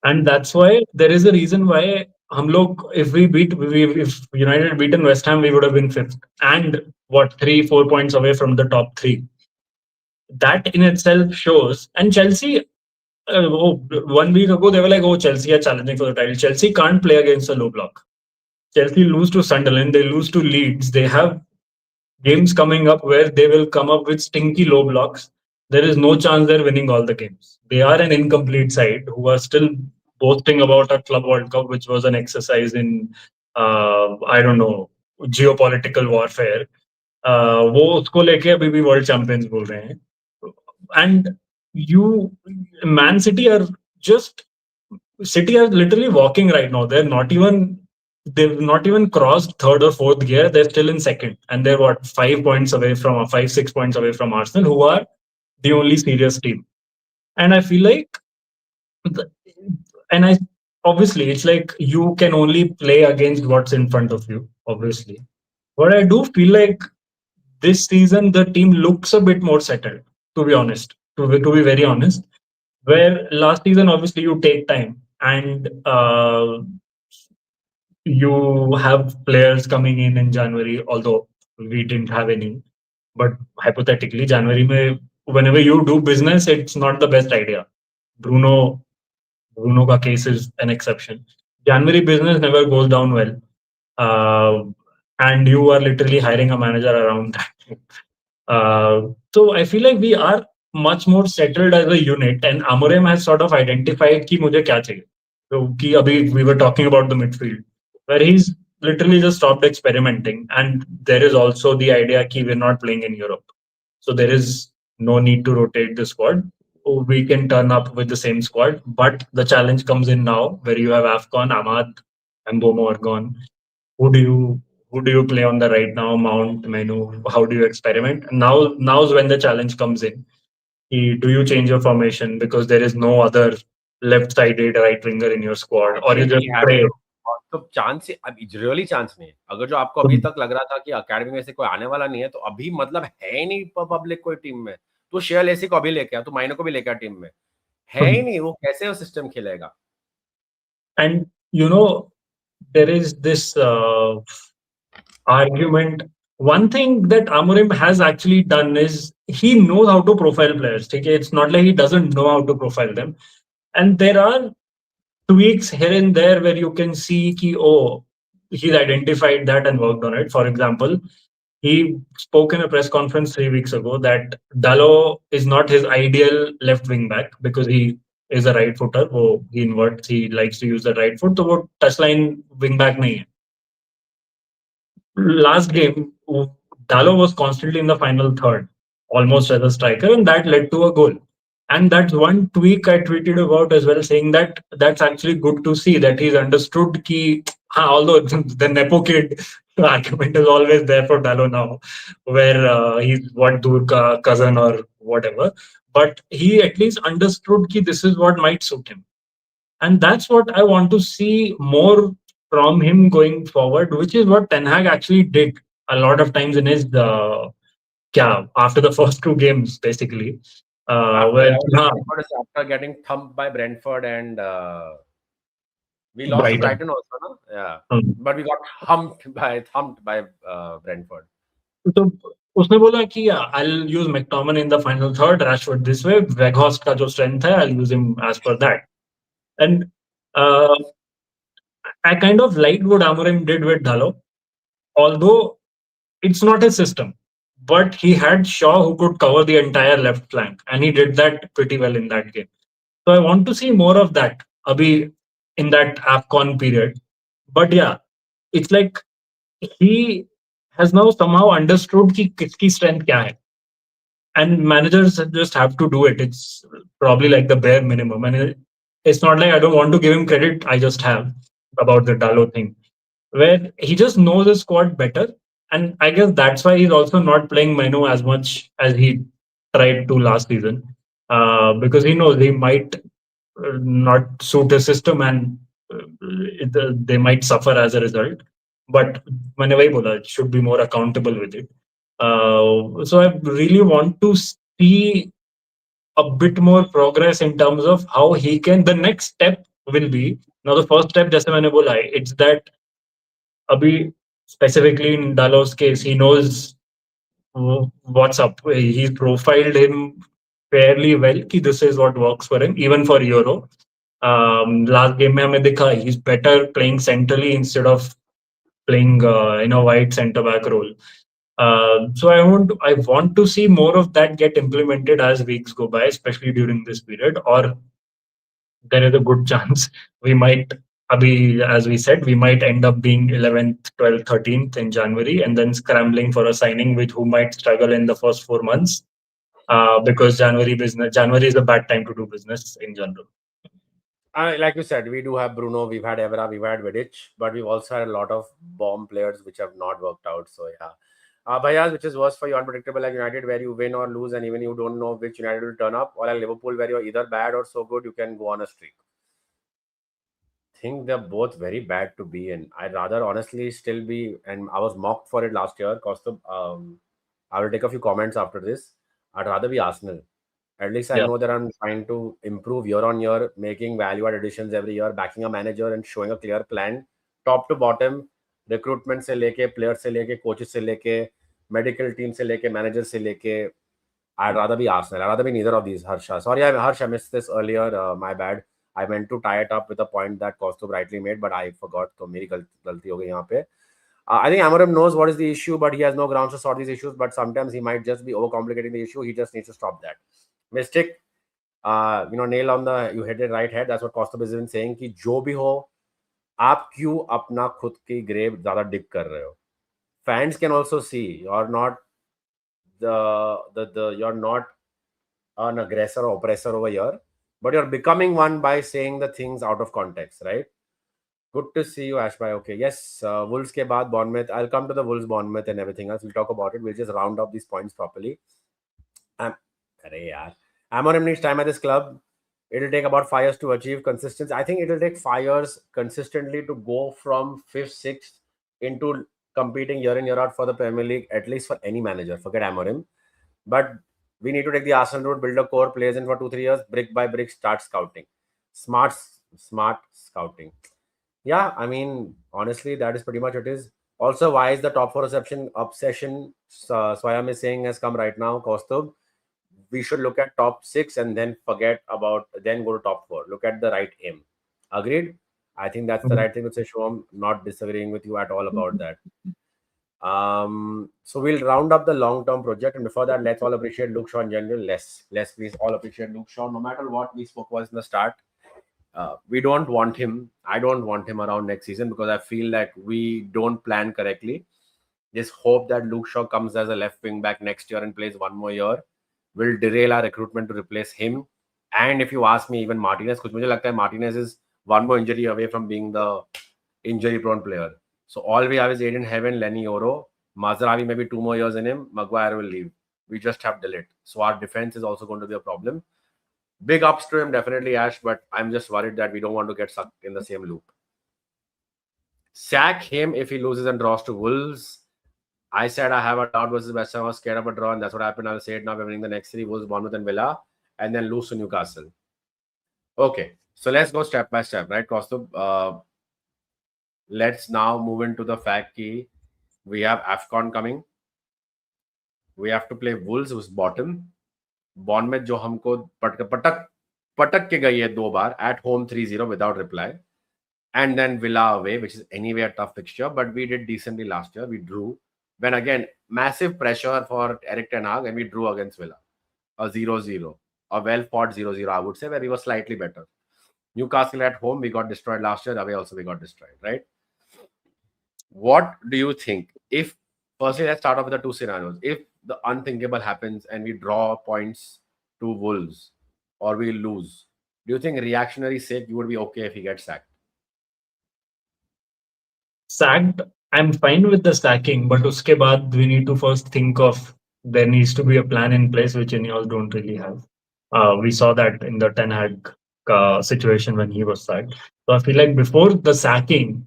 And that's why there is a reason why if United had beaten West Ham, we would have been fifth. And what, 3-4 points away from the top three. That in itself shows. And Chelsea, 1 week ago, they were like, oh, Chelsea are challenging for the title. Chelsea can't play against a low block. Chelsea lose to Sunderland, they lose to Leeds. They have games coming up where they will come up with stinky low blocks. There is no chance they're winning all the games. They are an incomplete side who are still boasting about a Club World Cup, which was an exercise in, I don't know, geopolitical warfare. वो उसको लेके अभी भी world champions बोल रहे हैं. And Man City are literally walking right now. They've not even crossed third or fourth gear. They're still in second, and they're 6 points away from Arsenal, who are the only serious team. And I feel like, obviously, it's like you can only play against what's in front of you, obviously. But I do feel like this season the team looks a bit more settled, to be honest. To be very honest, where last season obviously you take time and you have players coming in January, although we didn't have any. But hypothetically, January, whenever you do business, it's not the best idea. Bruno ka case is an exception. January business never goes down well. And you are literally hiring a manager around that. So I feel like we are much more settled as a unit, and Amorim has sort of identified कि मुझे क्या चाहिए. So कि अभी we were talking about the midfield, where he's literally just stopped experimenting, and there is also the idea that we're not playing in Europe, so there is no need to rotate the squad. We can turn up with the same squad, but the challenge comes in now, where you have Afcon, Ahmad, and Bomo are gone. Who do you play on the right now? Mount, Menu. How do you experiment? Now's when the challenge comes in. Do you change your formation because there is no other left-sided right winger in your squad, or you just play? तो chance really chance नहीं है. अगर जो आपको अभी तक लग रहा था कि अकेडमी में से कोई आने वाला नहीं है, तो अभी मतलब है ही नहीं पब्लिक कोई टीम में. तो शेयर लेसी को अभी लेके आ, तो माइनो को भी लेके आ टीम में. है ही नहीं, वो कैसे वो सिस्टम खेलेगा. And there is this argument. One thing that Amorim has actually done is he knows how to profile players. Okay? It's not like he doesn't know how to profile them. And there are tweaks here and there where you can see he's identified that and worked on it. For example, he spoke in a press conference 3 weeks ago that Dalot is not his ideal left wing back because he is a right footer. वो he inverts, he likes to use the right foot. तो वो touchline wing back नहीं है. Last game, Dalot was constantly in the final third, almost as a striker, and that led to a goal. And that's one tweak I tweeted about as well, saying that that's actually good to see that he's understood ki, although the Nepo kid argument is always there for Dalot now, where he's what Durka cousin or whatever, but he at least understood ki this is what might suit him. And that's what I want to see more from him going forward, which is what Ten Hag actually did a lot of times in his after the first two games, basically. After, Where I would like to put this after getting thumped by Brentford and we lost to Brighton. Brighton also, no? Yeah. Hmm. But we got thumped by Brentford. तो उसने बोला कि I'll use McTominay in the final third, Rashford this way, Weghorst का जो strength है, I'll use him as per that. And uh, I kind of liked what Amorim did with Dalot, although it's not his system. But he had Shaw who could cover the entire left flank, and he did that pretty well in that game. So I want to see more of that, Abhi, in that AFCON period. But yeah, it's like he has now somehow understood ki kiski strength kya hai. And managers just have to do it. It's probably like the bare minimum. And it's not like I don't want to give him credit. I just have about the Dalo thing, where he just knows his squad better. And I guess that's why he's also not playing Menu as much as he tried to last season, because he knows he might not suit his system and they might suffer as a result. But whenever it should be more accountable with it. So I really want to see a bit more progress in terms of how he can. The next step will be now. The first step, जैसे मैंने बोला, it's that अभी specifically in Dalot's case, he knows what's up. He's profiled him fairly well. Ki this is what works for him, even for Euro. Last game में हमें दिखा he's better playing centrally instead of playing in a wide centre back role. So I want to see more of that get implemented as weeks go by, especially during this period. Or there is a good chance we might, as we said, we might end up being 11th, 12th, 13th in January, and then scrambling for a signing which who might struggle in the first 4 months, because January is a bad time to do business in general. Like you said, we do have Bruno, we've had Evra, we've had Vidic, but we've also had a lot of bomb players which have not worked out. So yeah. Bhaiya, which is worse for you, unpredictable like United, where you win or lose and even you don't know which United will turn up, or like Liverpool, where you're either bad or so good you can go on a streak? Think they're both very bad to be in. I'd rather honestly still be, and I was mocked for it last year. I will take a few comments after this. I'd rather be Arsenal. At least I Yeah. know that I'm trying to improve year on year, making value add additions every year, backing a manager and showing a clear plan, top to bottom, recruitment से लेके, players से लेके, coaches से लेके, medical team से लेके, managers से लेके. I'd rather be Arsenal. I'd rather be neither of these, Harsha. Sorry, Harsh, I missed this earlier. My bad. I meant to tie it up with a point that Kostub rightly made, but I forgot. So, मेरी गलती हो गई यहाँ पे. I think Amorim knows what is the issue, but he has no grounds to sort these issues. But sometimes he might just be overcomplicating the issue. He just needs to stop that. Mystic, nail on the, you hit it right head. That's what Kostub has been saying. कि जो भी हो, आप क्यों अपना खुद की grave ज़्यादा dig कर रहे हो? Fans can also see you're not you're not an aggressor or oppressor over here, but you're becoming one by saying the things out of context, right? Good to see you, Ashbhai. Okay, yes, Wolves ke baad Bournemouth. I'll come to the Wolves, Bournemouth, and everything else. We'll talk about it. We'll just round up these points properly. Arey yaar. Amorim needs time at this club. It'll take about 5 years to achieve consistency. I think it'll take 5 years consistently to go from 5th, 6th into competing year in, year out for the Premier League, at least for any manager. Forget Amorim. But we need to take the Arsenal route, build a core, plays in for 2-3 years, brick by brick, start scouting. Smart scouting. Yeah, I mean, honestly, that is pretty much it is. Also, why is the top 4 obsession Swayam is saying has come right now, Kostub? We should look at top 6 and then then go to top 4. Look at the right aim. Agreed? I think that's the right thing to say, Shom. Not disagreeing with you at all about that. So we'll round up the long-term project, and before that, let's all appreciate Luke Shaw in general. Let's please all appreciate Luke Shaw. No matter what we spoke was in the start, we don't want him. I don't want him around next season because I feel like we don't plan correctly. Just hope that Luke Shaw comes as a left wing back next year and plays one more year. Will derail our recruitment to replace him. And if you ask me, even Martinez, कुछ मुझे लगता है Martinez is one more injury away from being the injury-prone player. So all we have is Aiden Heaven, Lenny Oro, Mazraoui, maybe 2 more years in him. Maguire will leave. We just have Dillit. So our defense is also going to be a problem. Big ups to him, definitely, Ash, but I'm just worried that we don't want to get stuck in the same loop. Sack him if he loses and draws to Wolves. I said I have a doubt versus West Ham. I was scared of a draw, and that's what happened. I'll say it now. We're winning the next three: Wolves, Bournemouth, and Villa, and then lose to Newcastle. Okay, so let's go step by step, right, Kostub? Let's now move into the fact that we have AFCON coming. We have to play Wolves, who's bottom. Bournemouth, जो हमको पटक के गई है 2 बार at home 3-0 without reply. And then Villa away, which is anyway a tough fixture, but we did decently last year. We drew. When again, massive pressure for Eric Ten Hag, and we drew against Villa. A 0-0. A well-fought 0-0, I would say, where we were slightly better. Newcastle at home, we got destroyed last year. Away also, we got destroyed, right? What do you think? If, firstly, let's start off with the two scenarios. If the unthinkable happens and we draw points to Wolves or we lose, do you think reactionary sake you would be okay if he gets sacked? Sacked, I'm fine with the sacking, but uske baad we need to first think of there needs to be a plan in place, which Ineos don't really have. We saw that in the Ten Hag situation when he was sacked. So I feel like before the sacking,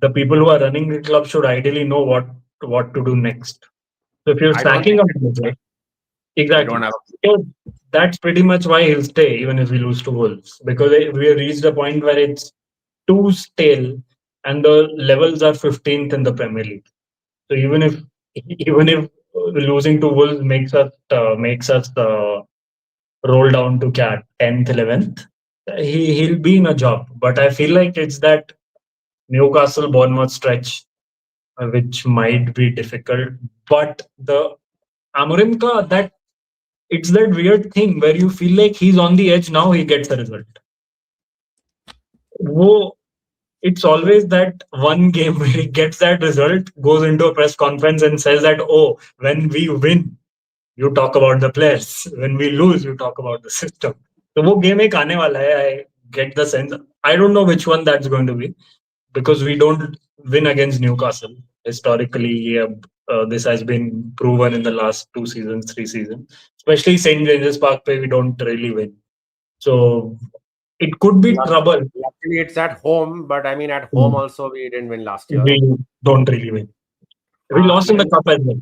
the people who are running the club should ideally know what to do next. So if you're I don't sacking think a they do, manager, right? They don't exactly. have So that's pretty much why he'll stay even if we lose to Wolves, because we have reached a point where it's too stale and the levels are 15th in the Premier League. So even if losing to Wolves makes us roll down to cat 10th, 11th, he'll be in a job. But I feel like it's that Newcastle Bournemouth stretch which might be difficult. But the Amorim ka that it's that weird thing where you feel like he's on the edge now, he gets a result. Wo, it's always that one game where he gets that result, goes into a press conference and says that, oh, when we win, you talk about the players. When we lose, you talk about the system. So वो game एक आने वाला है. I get the sense. I don't know which one that's going to be because we don't win against Newcastle. Historically, this has been proven in the last 2 seasons, 3 seasons. Especially St. James's Park, where we don't really win. So it could be trouble. Luckily, it's at home, but I mean, at home Mm. also we didn't win last year. We don't really win. We हाँ, lost in the cup as well.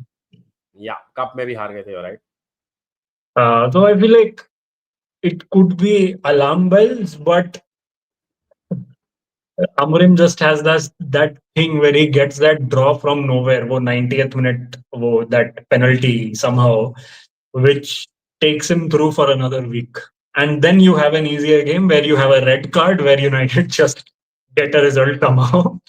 Yeah, cup में भी हार गए थे, right? So I feel like it could be alarm bells, but Amorim just has that thing where he gets that draw from nowhere, वो 90th minute, that penalty somehow, which takes him through for another week. And then you have an easier game where you have a red card where United just get a result somehow.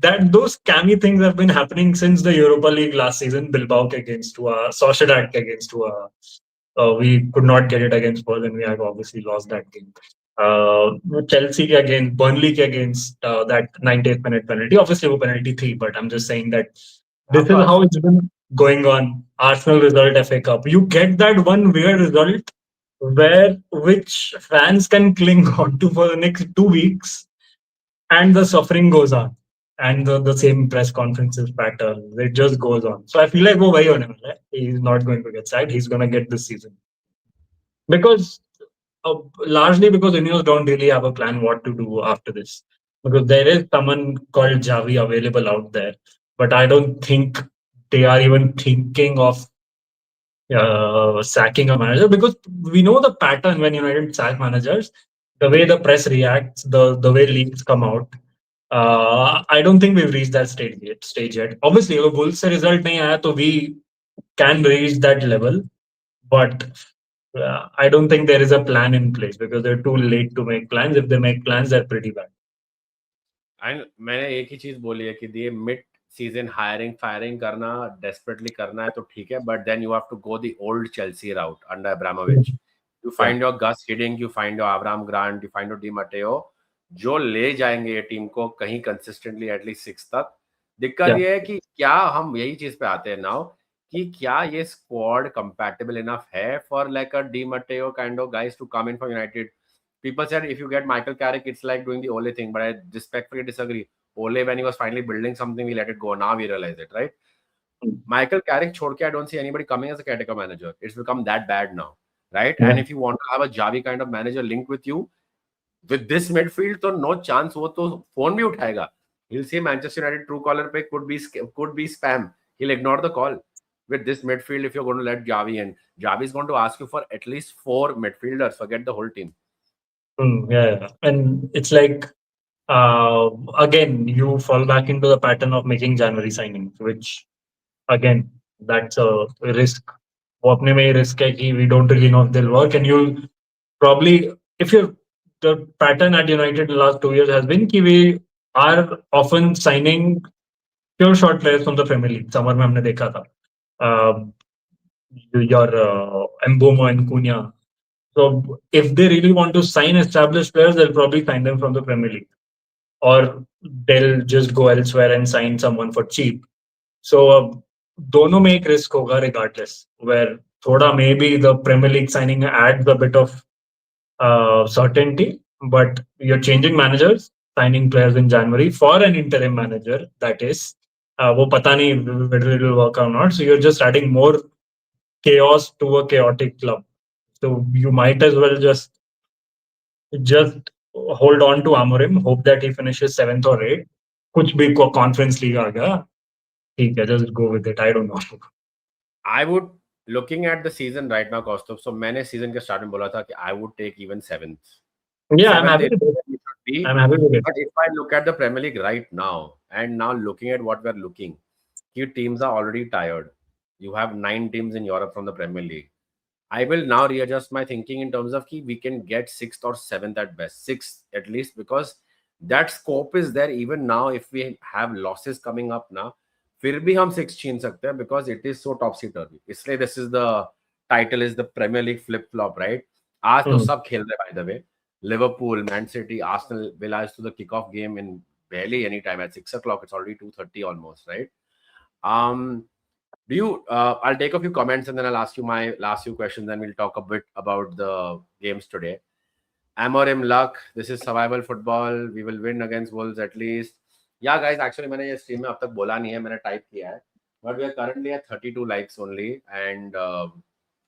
That those scammy things have been happening since the Europa League last season. Bilbao against Sociedad against we could not get it against Berlin. We have obviously lost that game. Chelsea against Burnley against that 90th minute penalty. Obviously, a penalty three, but I'm just saying that this Of is course. how it's been going on. Arsenal result, FA Cup. You get that one weird result where which fans can cling on to for the next 2 weeks, and the suffering goes on. And the same press conferences pattern, it just goes on. So I feel like, oh, why on him? He's not going to get sacked. He's going to get this season because largely because Ineos don't really have a plan what to do after this. Because there is someone called Javi available out there, but I don't think they are even thinking of sacking a manager because we know the pattern when United sack managers, the way the press reacts, the way leaks come out. I don't think we've reached that stage yet. Obviously, if Wolves से result नहीं आया, तो we can reach that level, but I don't think there is a plan in place because they're too late to make plans. If they make plans, they're pretty bad. And मैंने एक ही चीज बोली है कि they season firing करना desperately करना है तो ठीक है, but then you have to go the old Chelsea route under Abramovich. You find your Gus Hiddink, you find your Avram Grant, you find your Di Matteo, जो ले जाएंगे ये टीम को कहीं consistently at least 6 तक. दिक्कत ये है कि क्या हम यही चीज पे आते हैं now कि क्या ये squad compatible enough है for like a Di Matteo kind of guys to come in from United. People said if you get Michael Carrick, it's like doing the Ole thing, but I respectfully disagree. Ole, when he was finally building something, we let it go. Now we realize it, right? Michael Carrick, छोड़ के, I don't see anybody coming as a caretaker manager. It's become that bad now, right? And if you want to have a Javi kind of manager linked with you, with this midfield, तो no chance वो तो phone भी उठाएगा. He'll say Manchester United Truecaller पे could be spam. He'll ignore the call. With this midfield, if you're going to let Javi in, Javi is going to ask you for at least 4 midfielders. Forget the whole team. Yeah, and it's like again you fall back into the pattern of making January signings, which again that's a risk. वो अपने में ही risk है कि we don't really know if they'll work, and you'll probably, if you're, the pattern at United the last 2 years has been कि we are often signing pure shot players from the Premier League. Summer में हमने देखा था your Mbomo and Cunha. So if they really want to sign established players, they'll probably sign them from the Premier League, or they'll just go elsewhere and sign someone for cheap. So दोनों में एक risk होगा regardless. Where थोड़ा maybe the Premier League signing adds a bit of certainty, but you're changing managers, signing players in January for an interim manager. That is, वो पता नहीं whether it will work or not. So you're just adding more chaos to a chaotic club. So you might as well just hold on to Amorim, hope that he finishes 7th or 8th. कुछ भी conference league आ गया, ठीक है, just go with it. I don't know. I would, looking at the season right now, Kaustubh, so मैंने season के start में बोला था कि I would take even 7th. Yeah, I'm 7th happy with it. it should be. I'm happy with it. But if I look at the Premier League right now, and now looking at what we're looking, your teams are already tired. You have 9 teams in Europe from the Premier League. I will now readjust my thinking in terms of we can get 6th or 7th at best, 6th at least, because that scope is there even now. If we have losses coming up now, फिर भी हम 6 छीन सकते हैं because it is so topsy turvy. इसलिए this is the title is the Premier League flip flop, right? आज तो सब खेल रहे by the way. Liverpool, Man City, Arsenal, Villa is to the kickoff game in barely any time at 6 o'clock. It's already 2:30 almost, right? Do you? I'll take a few comments and then I'll ask you my last few questions. Then we'll talk a bit about the games today. Amorim luck. This is survival football. We will win against Wolves at least. Yeah, guys. Actually, मैंने ये stream में अब तक बोला नहीं है. मैंने type किया है. But we are currently at 32 likes only, and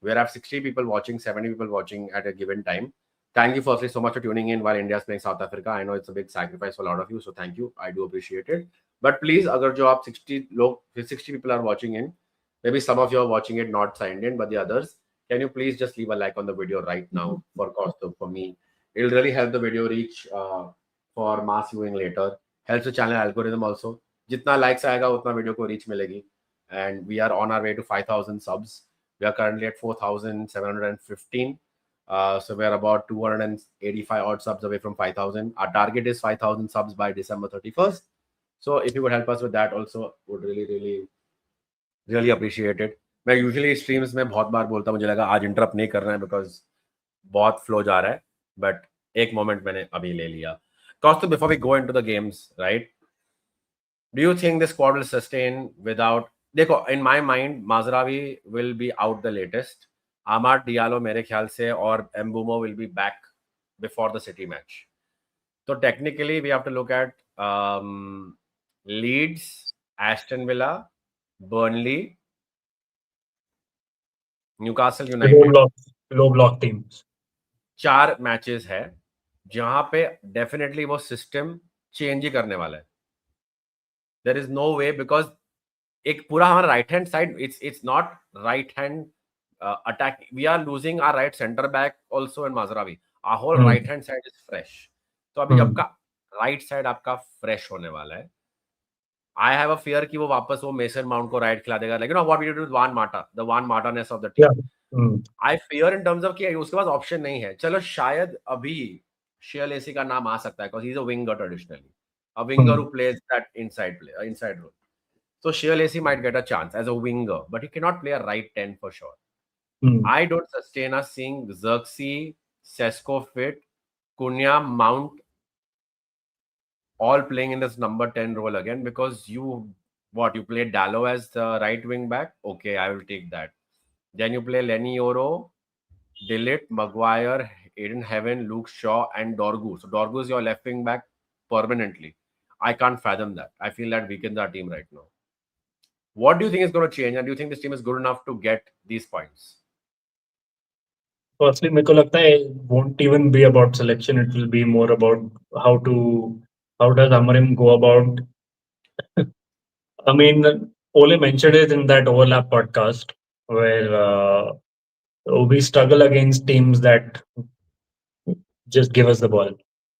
we have 60 people watching, 70 people watching at a given time. Thank you firstly so much for tuning in while India is playing South Africa. I know it's a big sacrifice for a lot of you, so thank you. I do appreciate it. But please, अगर जो आप 60 people are watching in, maybe some of you are watching it not signed in, but the others, can you please just leave a like on the video right now for Kaustubh, for me? It'll really help the video reach for mass viewing later. Helps the channel algorithm also. जितना likes आएगा उतना video को reach मिलेगी. And we are on our way to 5,000 subs. We are currently at 4,715. So we are about 285 odd subs away from 5,000. Our target is 5,000 subs by December 31st. So if you would help us with that also, would really appreciate it. मैं usually streams में बहुत बार बोलता हूँ, मुझे लगा आज interrupt नहीं करना है because बहुत flow जा रहा है, but एक moment मैंने अभी ले लिया. Kaustubh, before we go into the games, right? Do you think this squad will sustain without? देखो, in my mind, Mazraoui will be out the latest. Amad Diallo मेरे ख्याल से और Mbomo will be back before the City match. So technically, we have to look at Leeds, Aston Villa, Burnley, Newcastle United. Low block teams. 4 matches है जहां पे definitely वो system change ही करने वाला है. There is no way because एक पूरा हमारा right hand side, it's not right hand attack. We are losing our right centre back also in Mazraoui. Our whole right hand side is fresh. तो अभी आपका right side आपका fresh होने वाला है. I have a fear कि वो वापस वो मेसन माउंट को राइट खिला देगा, like you know what we did with Juan Mata, the Juan Mata-ness of the team. I fear in terms of कि उसके पास ऑप्शन नहीं है. चलो शायद अभी शेयरलेसी का नाम आ सकता है because he's a winger traditionally, a winger who plays that inside role. So Shea Lacey might get a chance as a winger, but he cannot play a right 10 for sure. Hmm. I don't sustain us seeing Xerxes, Sesko fit, Cunha, Mount all playing in this number 10 role again because you play Dallo as the right wing back. Okay, I will take that. Then you play Lenny Oro, Dillit, Maguire, Aiden Heaven, Luke Shaw, and Dorgu. So Dorgu is your left wing back permanently. I can't fathom that. I feel that weakens our team right now. What do you think is going to change? And do you think this team is good enough to get these points? Firstly, मेरे को लगता है it won't even be about selection. It will be more about how to how does Amorim go about. I mean, Ole mentioned it in that overlap podcast where we struggle against teams that just give us the ball.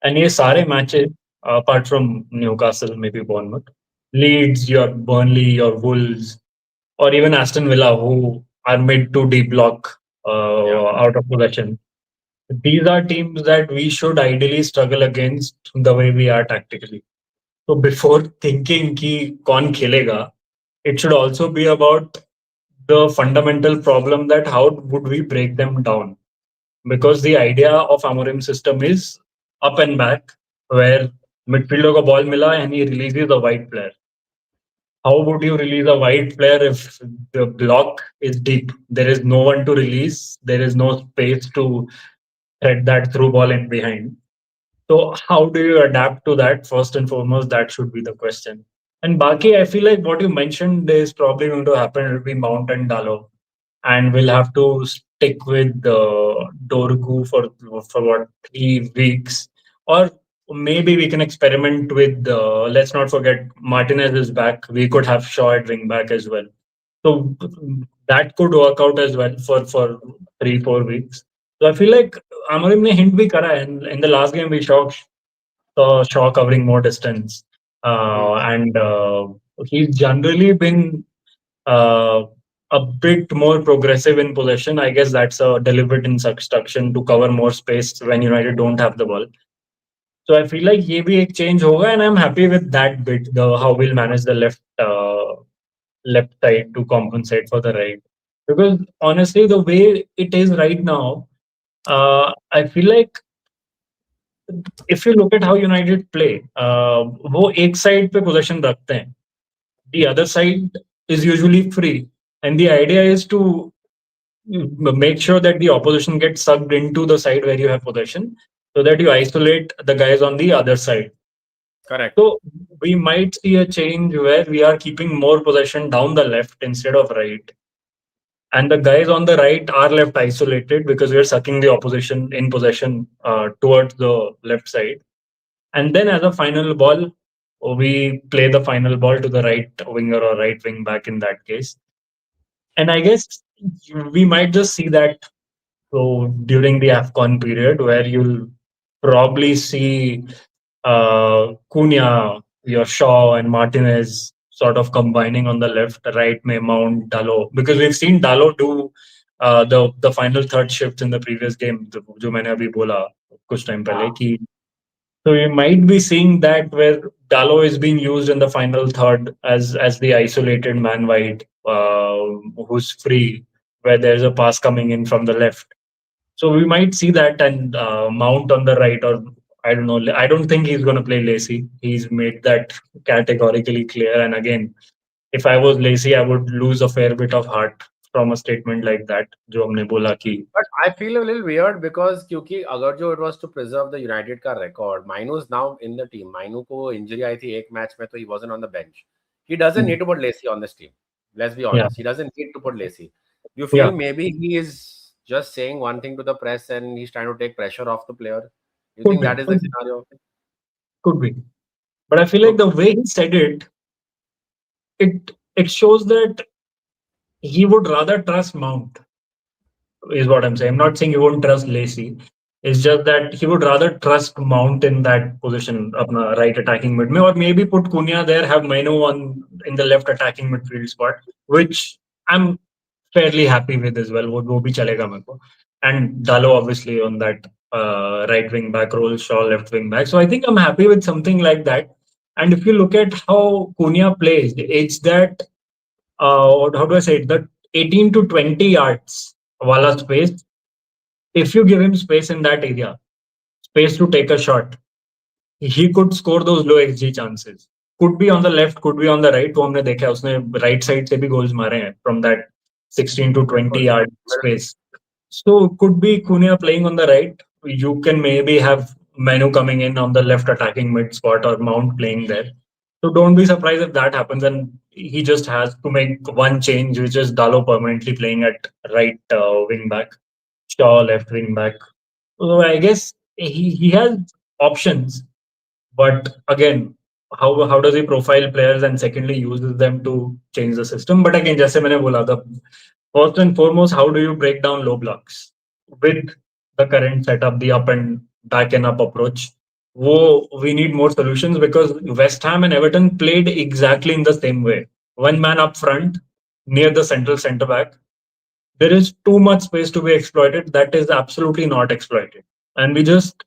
And ये सारे matches, apart from Newcastle, maybe Bournemouth, Leeds, your Burnley, your Wolves, or even Aston Villa, who are mid to deep block Yeah, out of possession. These are teams that we should ideally struggle against the way we are tactically. So before thinking कि कौन खेलेगा, it should also be about the fundamental problem that how would we break them down? Because the idea of Amorim system is up and back, where midfielder को ball मिला and he releases a wide player. How would you release a wide player if the block is deep? There is no one to release. There is no space to thread that through ball in behind. So how do you adapt to that? First and foremost, that should be the question. And Baki, I feel like what you mentioned is probably going to happen. It will be Mount and Dalo, and we'll have to stick with Dorgu for what 3 weeks, or maybe we can experiment with. Let's not forget Martinez is back. We could have Shaw at wing back as well. So that could work out as well for 3 4 weeks. So I feel like Amorim ने hint भी करा है. In the last game we saw Shaw covering more distance, hmm, and he's generally been uh, a bit more progressive in possession. I guess that's a deliberate instruction to cover more space when United don't have the ball. So I feel like ये भी एक change होगा, and I'm happy with that bit. The how we'll manage the left side to compensate for the right. Because honestly, the way it is right now, I feel like if you look at how United play, वो एक side पे possession रखते हैं. The other side is usually free, and the idea is to make sure that the opposition gets sucked into the side where you have possession, so that you isolate the guys on the other side. correct. So we might see a change where we are keeping more possession down the left instead of right. And the guys on the right are left isolated because we're sucking the opposition in possession towards the left side. And then as a final ball, we play the final ball to the right winger or right wing back in that case. And I guess we might just see that so during the AFCON period where you'll probably see Cunha, your Shaw and Martinez sort of combining on the left, right may Mount Dalot, because we've seen Dalot do the final third shift in the previous game, जो मैंने अभी बोला कुछ time पहले कि so we might be seeing that where Dalot is being used in the final third as the isolated man wide who's free, where there's a pass coming in from the left. So we might see that and Mount on the right, or I don't know. I don't think he's going to play Lacey. He's made that categorically clear. And again, if I was Lacey, I would lose a fair bit of heart from a statement like that. जो हमने बोला कि But I feel a little weird because क्योंकि अगर जो it was to preserve the United का record, Mainu is now in the team. Mainu को injury आई थी एक मैच में तो he wasn't on the bench. He doesn't need to put Lacey on this team. Let's be yeah, honest. He doesn't need to put Lacey. You feel yeah, maybe he is just saying one thing to the press and he's trying to take pressure off the player. You could think be, that is the scenario? could be. But I feel like So the way he said it, it shows that he would rather trust Mount. Is what I'm saying. I'm not saying he won't trust Lacey. It's just that he would rather trust Mount in that position, अपना right attacking mid में, or maybe put Cunha there, have Maino on in the left attacking midfield spot, which I'm fairly happy with as well. वो भी चलेगा मेरे को. And Dalo obviously on that right wing back role, Shaw left wing back. So I think I'm happy with something like that. And if you look at how Cunha plays, it's that how do I say it? The 18 to 20 yards wala space. If you give him space in that area, space to take a shot, he could score those low XG chances. Could be on the left, could be on the right. वो हमने देखा है उसने right side से भी goals मारे हैं from that 16 to 20 बिल्कुल, yard space. So could be Cunha playing on the right. You can maybe have Manu coming in on the left attacking mid spot or Mount playing there. So don't be surprised if that happens and he just has to make one change, which is Dalo permanently playing at right wing back, Shaw left wing back. So I guess he has options, but again, how does he profile players and secondly uses them to change the system? But again, जैसे मैंने बोला, the first and foremost, how do you break down low blocks with the current setup, the up and back and up approach? We need more solutions because West Ham and Everton played exactly in the same way. One man up front near the central centre back. There is too much space to be exploited. That is absolutely not exploited. And we just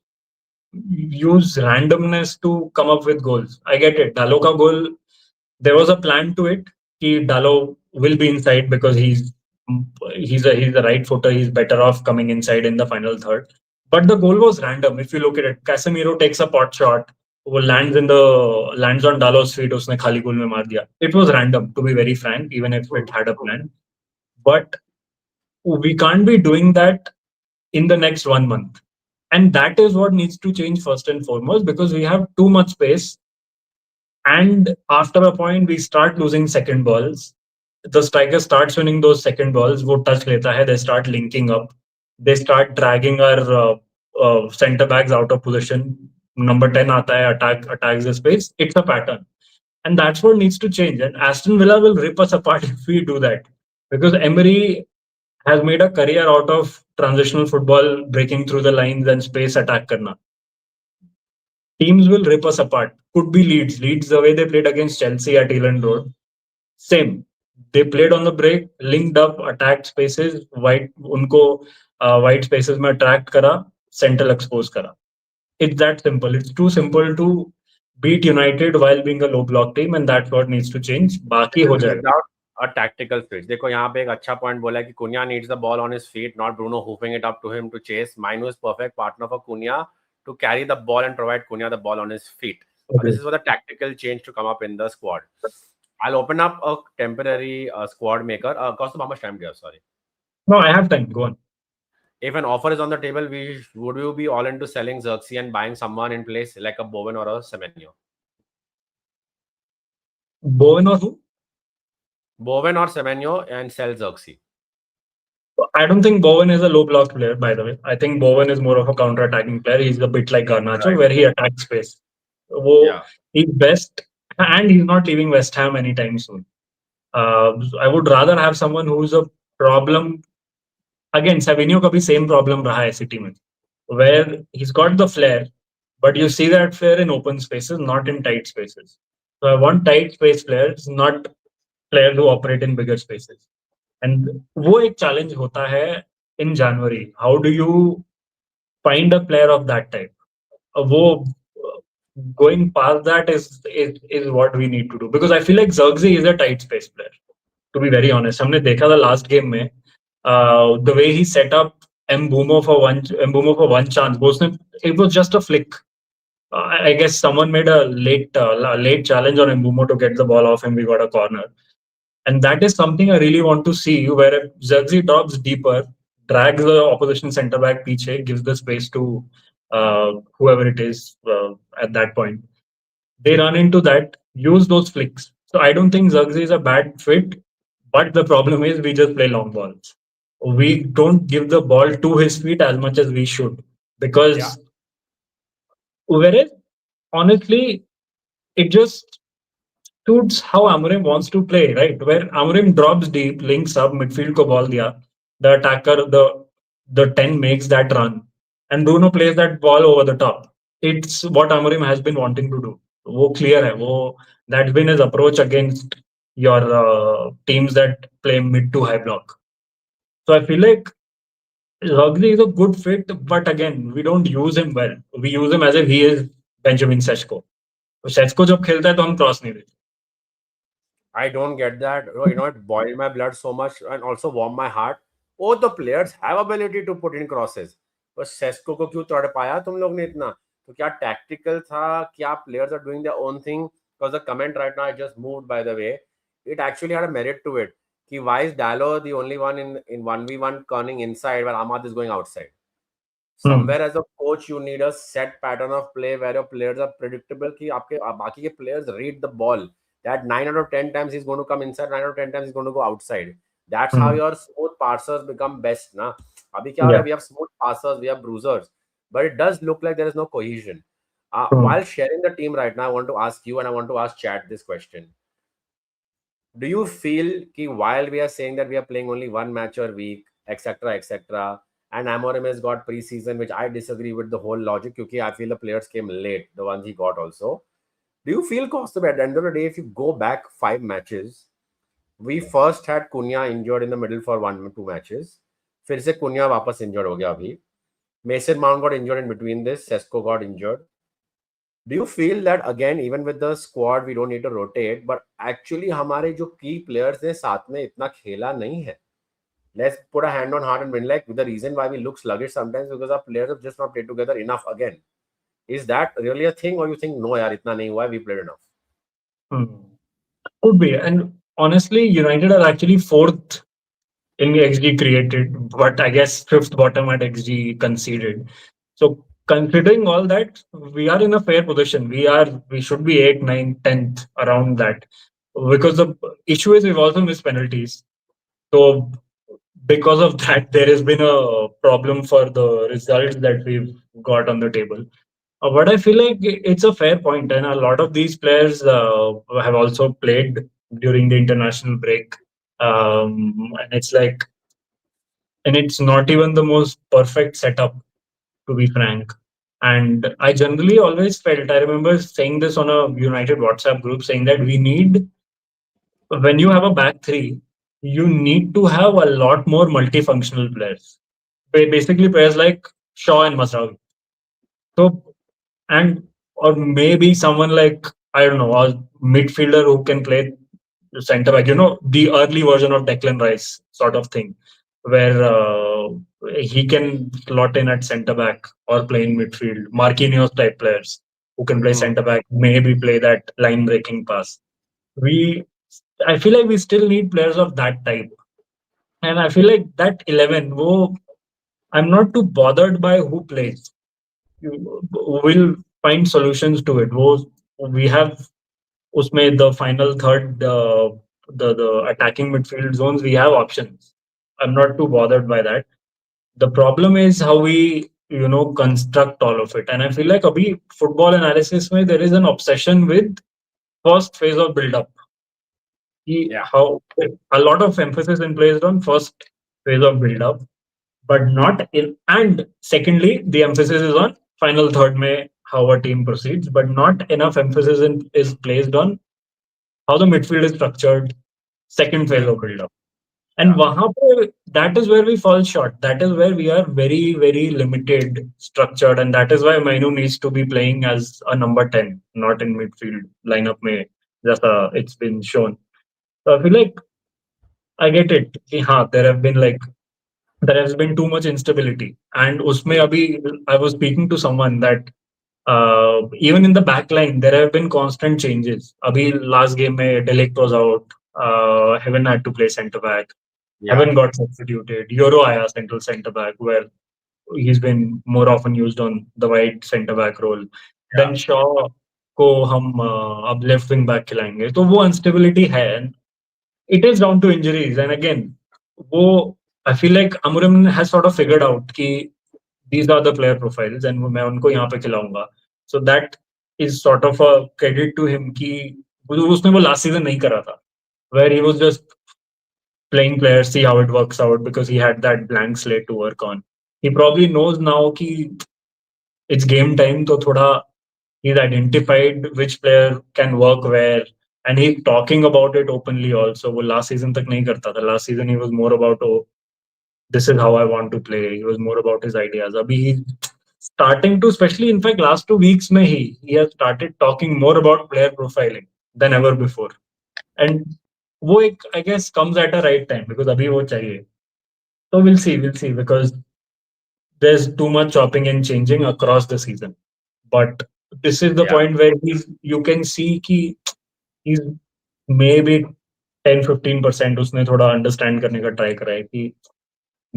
use randomness to come up with goals. I get it. Dalo ka goal, there was a plan to it. Dalo will be inside because he's a right footer. He's better off coming inside in the final third. But the goal was random. If you look at it, Casemiro takes a pot shot, वो lands on Dalo's feet. उसने खाली गोल में मार दिया. It was random, to be very frank, even if it had a plan. But we can't be doing that in the next 1 month. And that is what needs to change first and foremost because we have too much space. And after a point, we start losing second balls. The striker starts winning those second balls. वो touch लेता है. They start linking up. They start dragging our centre backs out of position. Number 10 आता है, attacks the space. It's a pattern. And that's what needs to change. And Aston Villa will rip us apart if we do that. Because Emery has made a career out of transitional football, breaking through the lines and space attack karna. Teams will rip us apart. Could be Leeds. Leeds, the way they played against Chelsea at Eland Road, same. They played on the break, linked up, attacked spaces, wide spaces में attract करा, central expose करा. It's that simple. It's too simple to beat United while being a low block team, and that's what needs to change. बाकी हो जाएगा. Without a tactical switch. देखो यहाँ पे एक अच्छा पॉइंट बोला है कि Cunha needs the ball on his feet, not Bruno hoofing it up to him to chase. Manu is perfect partner for Cunha to carry the ball and provide Cunha the ball on his feet. Okay. This is for the tactical change to come up in the squad. I'll open up a temporary squad maker. Cost how much time do you have? Sorry. No, I have time. Go on. If an offer is on the table, would you be all into selling Xerxes and buying someone in place like a Bowen or a Semenyo? Bowen or who? Bowen or Semenyo and sell Xerxes. I don't think Bowen is a low block player, by the way. I think Bowen is more of a counter-attacking player. He's a bit like Garnacho, Right. where he attacks space. Yeah. He's best, and he's not leaving West Ham anytime soon. I would rather have someone who's a problem. Again, Savinho का भी same problem रहा है City में, where he's got the flair, but you see that flair in open spaces, not in tight spaces. So I want tight space players, not players who operate in bigger spaces. And वो एक challenge होता है in January. How do you find a player of that type? वो going past that is what we need to do because I feel like Xerxes is a tight space player. To be very honest, हमने देखा था last game में the way he set up Mbumo for one chance. It was just a flick. I guess someone made a late challenge on Mbumo to get the ball off him. We got a corner. And that is something I really want to see where Xerxes drops deeper, drags the opposition centre back piche, gives the space to whoever it is at that point. They run into that, use those flicks. So I don't think Xerxes is a bad fit, but the problem is we just play long balls. We don't give the ball to his feet as much as we should because whereas honestly, it just suits how Amorim wants to play, right? Where Amorim drops deep, links up, midfield ko ball diya, the attacker, the 10 makes that run, and Bruno plays that ball over the top. It's what Amorim has been wanting to do. वो clear है, that's been his approach against your teams that play mid to high block. So I feel like Rugby is a good fit, but again, we don't use him well. We use him as if he is Benjamin Sesko. Sesko जब खेलता है तो हम cross नहीं देते. I don't get that. It boiled my blood so much and also warmed my heart. Oh, the players have ability to put in crosses. पर Sesko को क्यों तोड़ पाया तुम लोग ने इतना? तो क्या टैक्टिकल था? क्या players are doing their own thing? Because the comment right now I just moved by the way, it actually had a merit to it. कि why is Dallo the only one in 1v1 turning inside while Ahmad is going outside? Hmm. Somewhere as a coach you need a set pattern of play where your players are predictable कि आपके बाकी के players read the ball that 9 out of 10 times he's going to come inside, 9 out of 10 times he's going to go outside. That's how Hmm. your smooth passers become best ना. अभी क्या हो रहा Yeah. है, we have smooth passers, we have bruisers, but it does look like there is no cohesion. Hmm. While sharing the team right now, I want to ask you and I want to ask Chad this question. Do you feel कि while we are saying that we are playing only one match a week, etc., etc., and Amorim has got preseason, which I disagree with the whole logic, because I feel the players came late, the ones he got also. Do you feel Costa at the end of the day, if you go back 5 matches, we first had Cunha injured in the middle for 1 or 2 matches. फिर से Cunha वापस injured हो गया अभी. Mason Mount got injured in between this. Sesko got injured. Do you feel that again, even with the squad, we don't need to rotate, but actually हमारे जो key players ने साथ में इतना खेला नहीं है. Let's put a hand on heart and win. Like the reason why we look sluggish sometimes because our players have just not played together enough again. Is that really a thing, or you think no, yaar, itna nahi hua hai, we played enough? Hmm. Could be. And honestly, United are actually fourth in XG created, but I guess fifth bottom at XG conceded. So considering all that, we are in a fair position. We should be 8th, 9th, 10th around that. Because the issue is we've also missed penalties. So because of that, there has been a problem for the results that we've got on the table. But I feel like it's a fair point, and a lot of these players have also played during the international break. And it's like, and it's not even the most perfect setup, to be frank. And I generally always felt, I remember saying this on a United WhatsApp group, saying that when you have a back three, you need to have a lot more multifunctional players. Basically, players like Shaw and Masraoui. So, and or maybe someone like, I don't know, a midfielder who can play center back, the early version of Declan Rice sort of thing, where he can slot in at center back or play in midfield. Marquinhos type players who can play Hmm. center back, maybe play that line breaking pass. We, I feel like we still need players of that type. And I feel like that 11, I'm not too bothered by who plays. We'll find solutions to it. We have उसमें the final third, the attacking midfield zones, we have options. I'm not too bothered by that. The problem is how we construct all of it. And I feel like abhi football analysis mein there is an obsession with first phase of build up. Yeah. How a lot of emphasis is placed on first phase of build up, but not in. And secondly, the emphasis is on final third mein how a team proceeds, but not enough emphasis is placed on how the midfield is structured, second phase of build up. And Yeah. wahan pe, that is where we fall short. That is where we are very, very limited structured. And that is why Mainu needs to be playing as a number 10, not in midfield lineup. Mein, just, it's been shown. So I feel like I get it. कि हाँ, there has been too much instability. And usme abhi, I was speaking to someone that even in the back line, there have been constant changes. Abhi last game mein Delict was out. Heaven had to play centre back. Yeah. Heaven got substituted. Euro Aya central centre back, where he's been more often used on the wide centre back role. Yeah. Then Shaw को हम अब left wing back खिलाएंगे तो वो instability है. It is down to injuries, and again वो I feel like Amorim has sort of figured out कि these are the player profiles and मैं उनको यहाँ पे खिलाऊंगा. So that is sort of a credit to him कि उसने वो last season नहीं करा था, where he was just playing players, see how it works out, because he had that blank slate to work on. He probably knows now कि it's game time, तो थोड़ा he's identified which player can work where, and he's talking about it openly also. वो last season तक नहीं करता था. Last season he was more about, oh, this is how I want to play. He was more about his ideas. Abhi he starting to, especially in fact last 2 weeks mein he has started talking more about player profiling than ever before. And वो एक I guess comes at a right time because अभी वो चाहिए. So we'll see because there's too much chopping and changing across the season. But this is the Yeah. point where you can see कि he's maybe 10-15% उसने थोड़ा understand करने का try करा है कि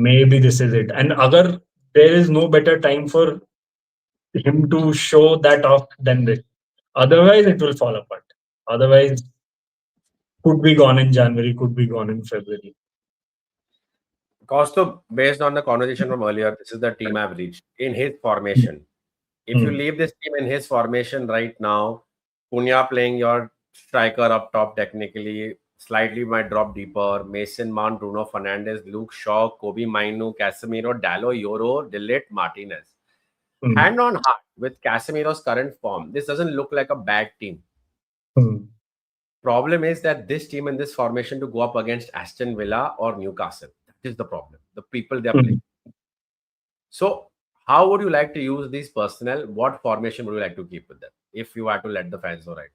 maybe this is it. And अगर there is no better time for him to show that off than this. Otherwise, it will fall apart. Otherwise, could be gone in January, could be gone in February. Costo, based on the conversation from earlier, this is the team I've reached in his formation. If you leave this team in his formation right now, Cunha playing your striker up top technically, slightly might drop deeper. Mason Mount, Bruno Fernandes, Luke Shaw, Kobe Mainu, Casemiro, Dallo, Yoro, Delete, Martinez. Hand on heart, with Casemiro's current form, this doesn't look like a bad team. Problem is that this team in this formation to go up against Aston Villa or Newcastle, that is the problem. The people they are playing. So, how would you like to use these personnel? What formation would you like to keep with them? If you had to let the fans know right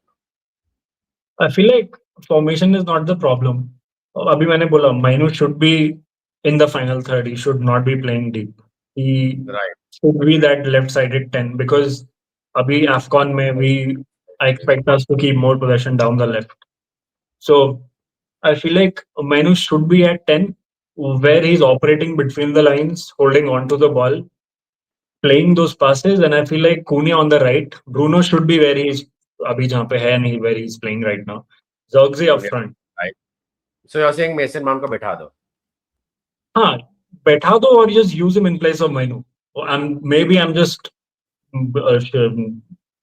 now. I feel like formation is not the problem. अभी मैंने बोला Mainu should be in the final third. He should not be playing deep. He should be that left-sided 10 because अभी AFCON में I expect us to keep more possession down the left. So I feel like Mainu should be at 10 where he's operating between the lines, holding on to the ball, playing those passes, and I feel like Cunha on the right. Bruno should be where he's abhi jahan pe hai nahi where he's playing right now. Zirkzee up front. Right. So you're saying Mason Mount ko बैठा दो? हाँ, बैठा दो or just use him in place of Mainu. Maybe I'm just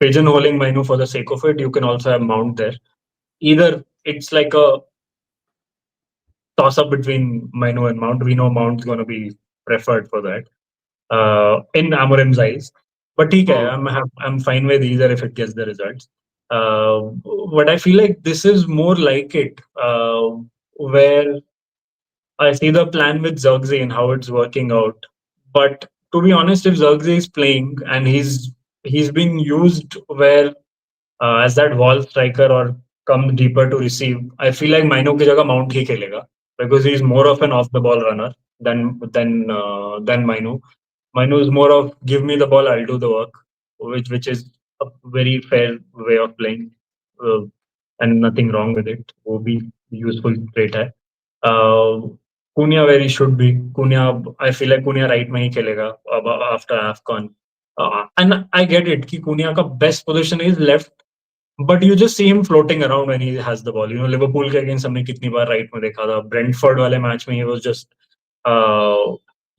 pigeonholing Mainu for the sake of it. You can also have Mount there. Either it's like a toss up between Mainu and Mount. We know Mount's going to be preferred for that. In Amorim's eyes. But I'm fine with either if it gets the results. But I feel like this is more like it, where I see the plan with Zirkzee and how it's working out. But to be honest, if Zirkzee is playing and he's being used where as that wall striker or come deeper to receive, I feel like Mainu ki jagah Mount ही खेलेगा because he's more of an off the ball runner than Mainu. Mainu is more of give me the ball, I'll do the work, which is a very fair way of playing, and nothing wrong with it. वो भी useful trait है. Cunha where he should be. Cunha, I feel like Cunha right में ही खेलेगा after AFCON. And I get it कि Cunha का best position is left, but you just see him floating around when he has the ball. You know, Liverpool के against हमने कितनी बार right में देखा था. Brentford वाले match में he was just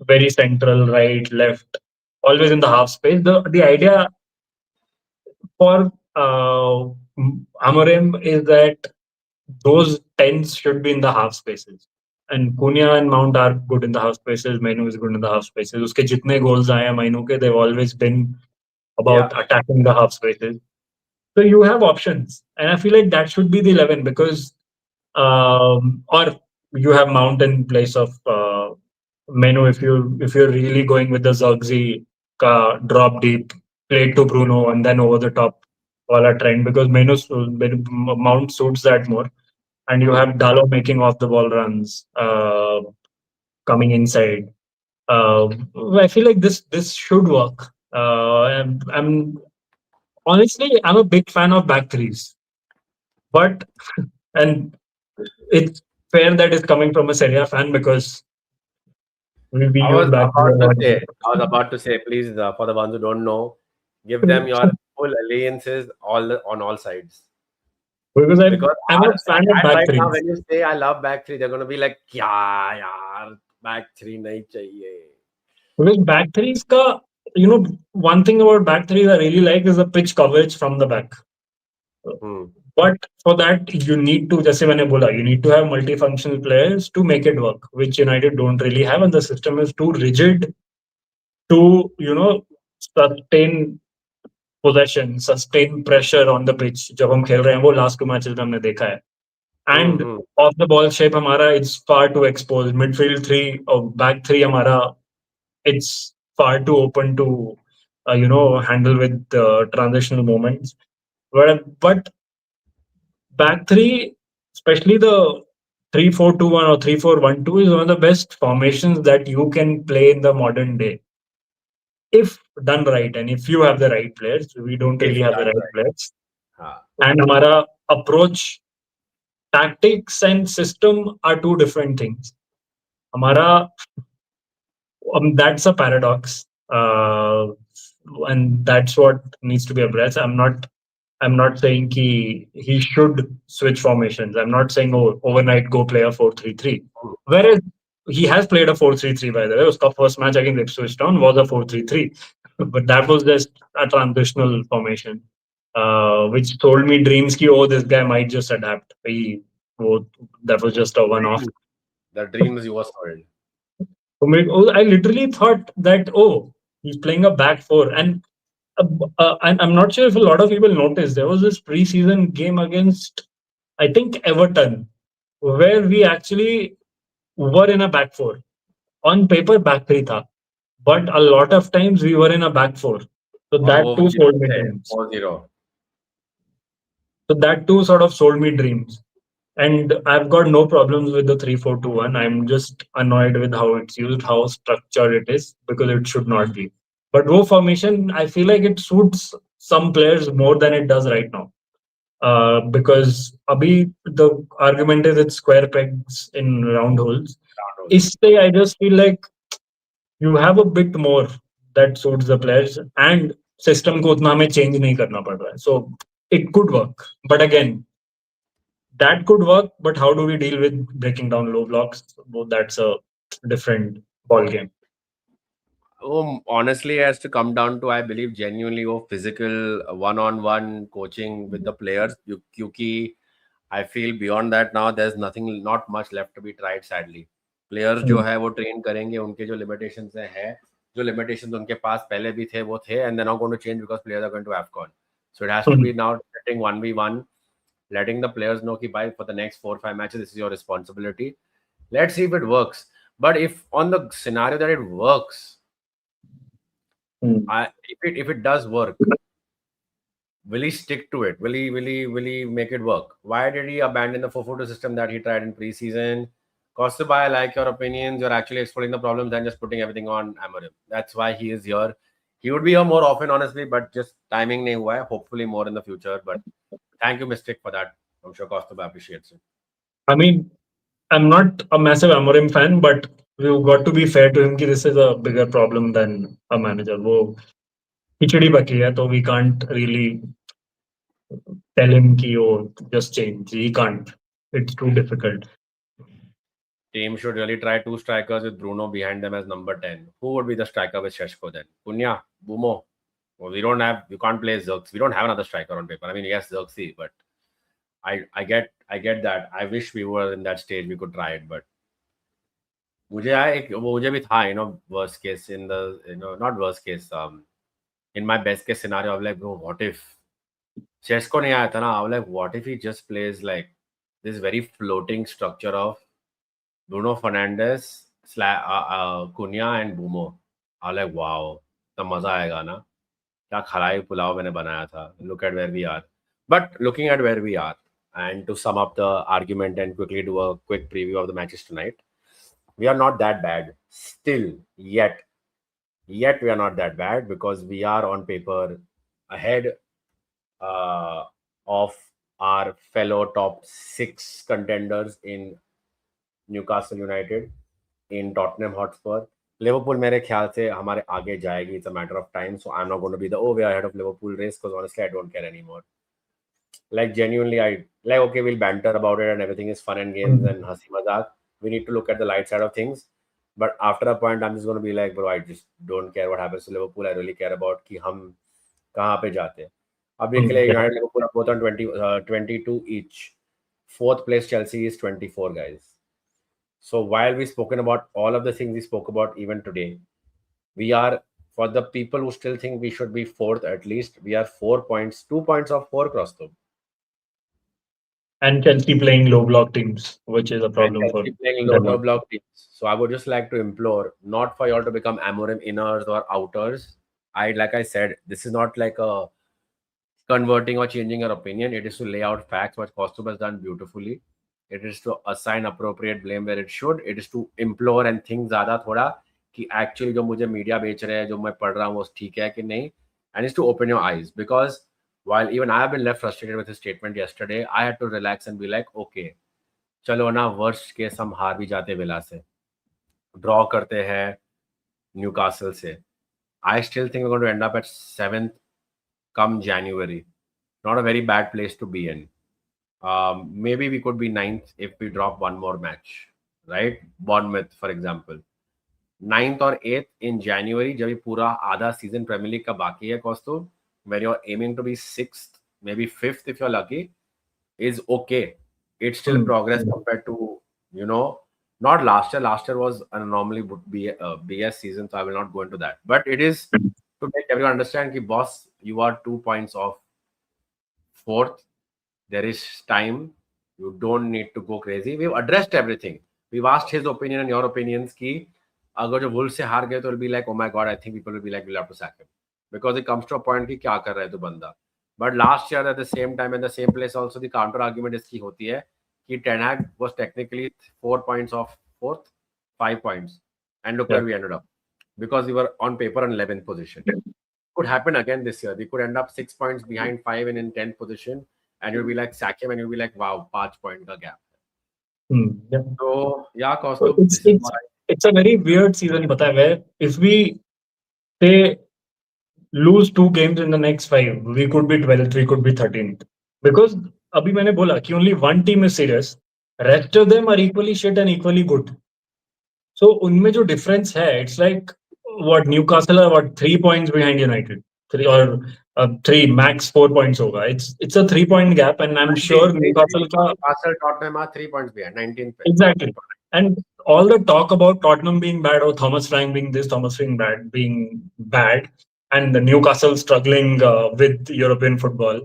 very central, right, left, always in the half space. The idea for Amorim is that those tens should be in the half spaces. And Cunha and Mount are good in the half spaces. Mainu is good in the half spaces. Uske jitne goals आए हैं Mainu के, they've always been about attacking the half spaces. So you have options, and I feel like that should be the 11 because, or you have Mount in place of Mainu if you're really going with the Zirkzee ka drop deep, play to Bruno, and then over the top wala trend because Mount suits that more. And you have Dallo making off the ball runs, coming inside. I feel like this should work. I'm honestly I'm a big fan of back threes, but and it's fair that it's coming from a Serie A fan because we use back three a lot. I was about to say, please, for the ones who don't know, give them your full alliances on all sides. Because I'm a fan of back right threes. now, when you say I love back three, they're going to be like, "Kya yaar, back three nahi chahiye." Because back threes ka, one thing about back threes I really like is the pitch coverage from the back. But for that, you need to, जैसे मैंने बोला, you need to have multifunctional players to make it work, which United don't really have, and the system is too rigid to, sustain possession, sustain pressure on the pitch. जब हम खेल रहे हैं वो last 2 matches में हमने देखा है. And off the ball shape हमारा it's far too exposed. Midfield 3 or back 3 हमारा it's far too open to handle with transitional moments. But back three, especially the 3-4-2-1 or 3-4-1-2, is one of the best formations that you can play in the modern day if done right, and if you have the right players. We don't If really have the done right right. players, हाँ. and हमारा approach, tactics and system are two different things. हमारा that's a paradox, and that's what needs to be addressed. I'm not saying he should switch formations. I'm not saying, oh, overnight go play a 4-3-3. Whereas he has played a 4-3-3, by the way. His first match against Ipswich Town was a 4-3-3. But that was just a transitional formation, which told me dreams ki, oh, this guy might just adapt. That was just a one-off. Dreams. The dreams you were sold. I literally thought that, oh, he's playing a back four. And I'm not sure if a lot of people noticed, there was this preseason game against, I think, Everton, where we actually were in a back four. On paper, back three tha. But a lot of times we were in a back four. So और that वो too sold जीते me थे dreams. 4-0. So that too sort of sold me dreams. And I've got no problems with the 3-4-2-1. I'm just annoyed with how it's used, how structured it is, because it should not be. But row formation, I feel like it suits some players more than it does right now. Because abhi the argument is it's square pegs in round holes. Isse, I just feel like you have a bit more that suits the players, and system को उतना हमें change नहीं करना पड़ रहा है. So it could work. But again, that could work, but how do we deal with breaking down low blocks? Well, that's a different ball game. Honestly, it has to come down to, I believe, genuinely physical one-on-one coaching with the players. क्योंकि I feel beyond that now there's nothing, not much left to be tried. Sadly, players जो Hmm. है वो train करेंगे, उनके जो limitations है जो limitations उनके पास पहले भी थे वो थे, and they're not going to change because players are going to AFCON. So it has to Hmm. be now setting 1v1, letting the players know कि भाई for the next 4 or 5 matches this is your responsibility. Let's see if it works. But if on the scenario that it works, Hmm. if it does work, will he stick to it? Will he make it work? Why did he abandon the 4-4-2 system that he tried in preseason? Kostubai, I like your opinions. You're actually exploring the problems and just putting everything on Amorim. That's why he is here. He would be here more often, honestly, but just timing nahi hua hai. Hopefully more in the future. But thank you, Mystic, for that. I'm sure Kostubai appreciates it. I mean, I'm not a massive Amorim fan, but we've got to be fair to him कि this is a bigger problem than a manager. वो खिचड़ी पकी है, so we can't really tell him कि oh, just change. He can't. It's too difficult. Team should really try two strikers with Bruno behind them as number 10. Who would be the striker with Sheshko then? Punya, Bumo. Well, you can't play Zirkzee. We don't have another striker on paper. I mean, yes, Zirkzee, but I get that. I wish we were in that stage. We could try it, but मुझे भी था, worst case in the, not worst case, in my best case scenario, I was like, bro, what if Chesko नहीं आया था ना? I was like, what if he just plays like this very floating structure of Bruno Fernandes, Cunha and Bumo. I was like, wow, तब मजा आएगा ना? क्या खराई पुलाव मैंने बनाया था. Look at where we are. But looking at where we are, and to sum up the argument and quickly do a quick preview of the matches tonight, we are not that bad still yet we are not that bad because we are on paper ahead of our fellow top 6 contenders in Newcastle United, in Tottenham Hotspur. Liverpool मेरे ख्याल से हमारे आगे जाएगी. It's a matter of time. So I'm not going to be we are ahead of Liverpool race, because honestly I don't care anymore. Like genuinely, okay, we'll banter about it and everything is fun and games Hmm. and hasi mazak. We need to look at the light side of things. But after a point, I'm just going to be like, bro, I just don't care what happens to Liverpool. I really care about कि हम कहाँ पे जाते हैं. अब देख ले, Yeah. United Liverpool are both on 22 each. Fourth place Chelsea is 24, guys. So while we've spoken about all of the things we spoke about even today, we are, for the people who still think we should be fourth at least, we are 4 points, 2 points of 4 cross though. And Chelsea playing low block teams, which is a And problem for Chelsea playing them. low block teams. So I would just like to implore, not for y'all to become Amorim inners or outers. like I said, this is not like a converting or changing your opinion. It is to lay out facts, what Costume has done beautifully. It is to assign appropriate blame where it should. It is to implore and think ज़्यादा थोड़ा कि actually जो मुझे media बेच रहे हैं, जो मैं पढ़ रहा हूँ वो ठीक है कि नहीं. And it's to open your eyes, because while even I have been left frustrated with his statement yesterday, I had to relax and be like, okay, चलो ना, वर्स्ट केस हम हार भी जाते विला से, ड्रॉ करते हैं न्यूकासल से. I still think we're going to end up at 7th come January. Not a very bad place to be in. Maybe we could be 9th if we drop one more match, right? Bournemouth, for example. 9th or 8th in January, जब ये पूरा आधा season Premier League का बाकी है, Costo, when you're aiming to be 6th, maybe 5th if you're lucky, is okay. It's still progress compared to, not last year. Last year was an anomaly, would be a BS season, so I will not go into that. But it is to make everyone understand कि boss, you are 2 points off 4th. There is time. You don't need to go crazy. We've addressed everything. We've asked his opinion and your opinions कि अगर जो Wolves से हार गए तो will be like, oh my god, I think people will be like, we'll have to sack him. Because it comes to a point कि क्या कर रहा है तो बंदा. But last year at the same time in the same place also the counter argument इसकी होती है कि Ten Hag was technically 4 points off 4th, 5 points. And look where we ended up. Because we were on paper in 11th position. Could happen again this year. We could end up 6 points behind 5 and in 10th position. And you'll be like, sack him, and you'll be like, wow, 5 point ka gap. Yeah. So, yeah, So Costume, this is what it's a very weird season, pata hai, where if we say lose 2 games in the next 5, we could be 12th, we could be 13th. Because abhi मैंने बोला कि only one team is serious, rest of them are equally shit and equally good. So उनमें जो difference है, it's like what Newcastle are what 3 points behind United, 3 max 4 points होगा. It's a 3 point gap, and I'm sure Newcastle का Newcastle, Tottenham are 3 points behind, 19th. exactly. And all the talk about Tottenham being bad or Thomas Frank being this, Thomas Frank being bad, and the Newcastle struggling with European football,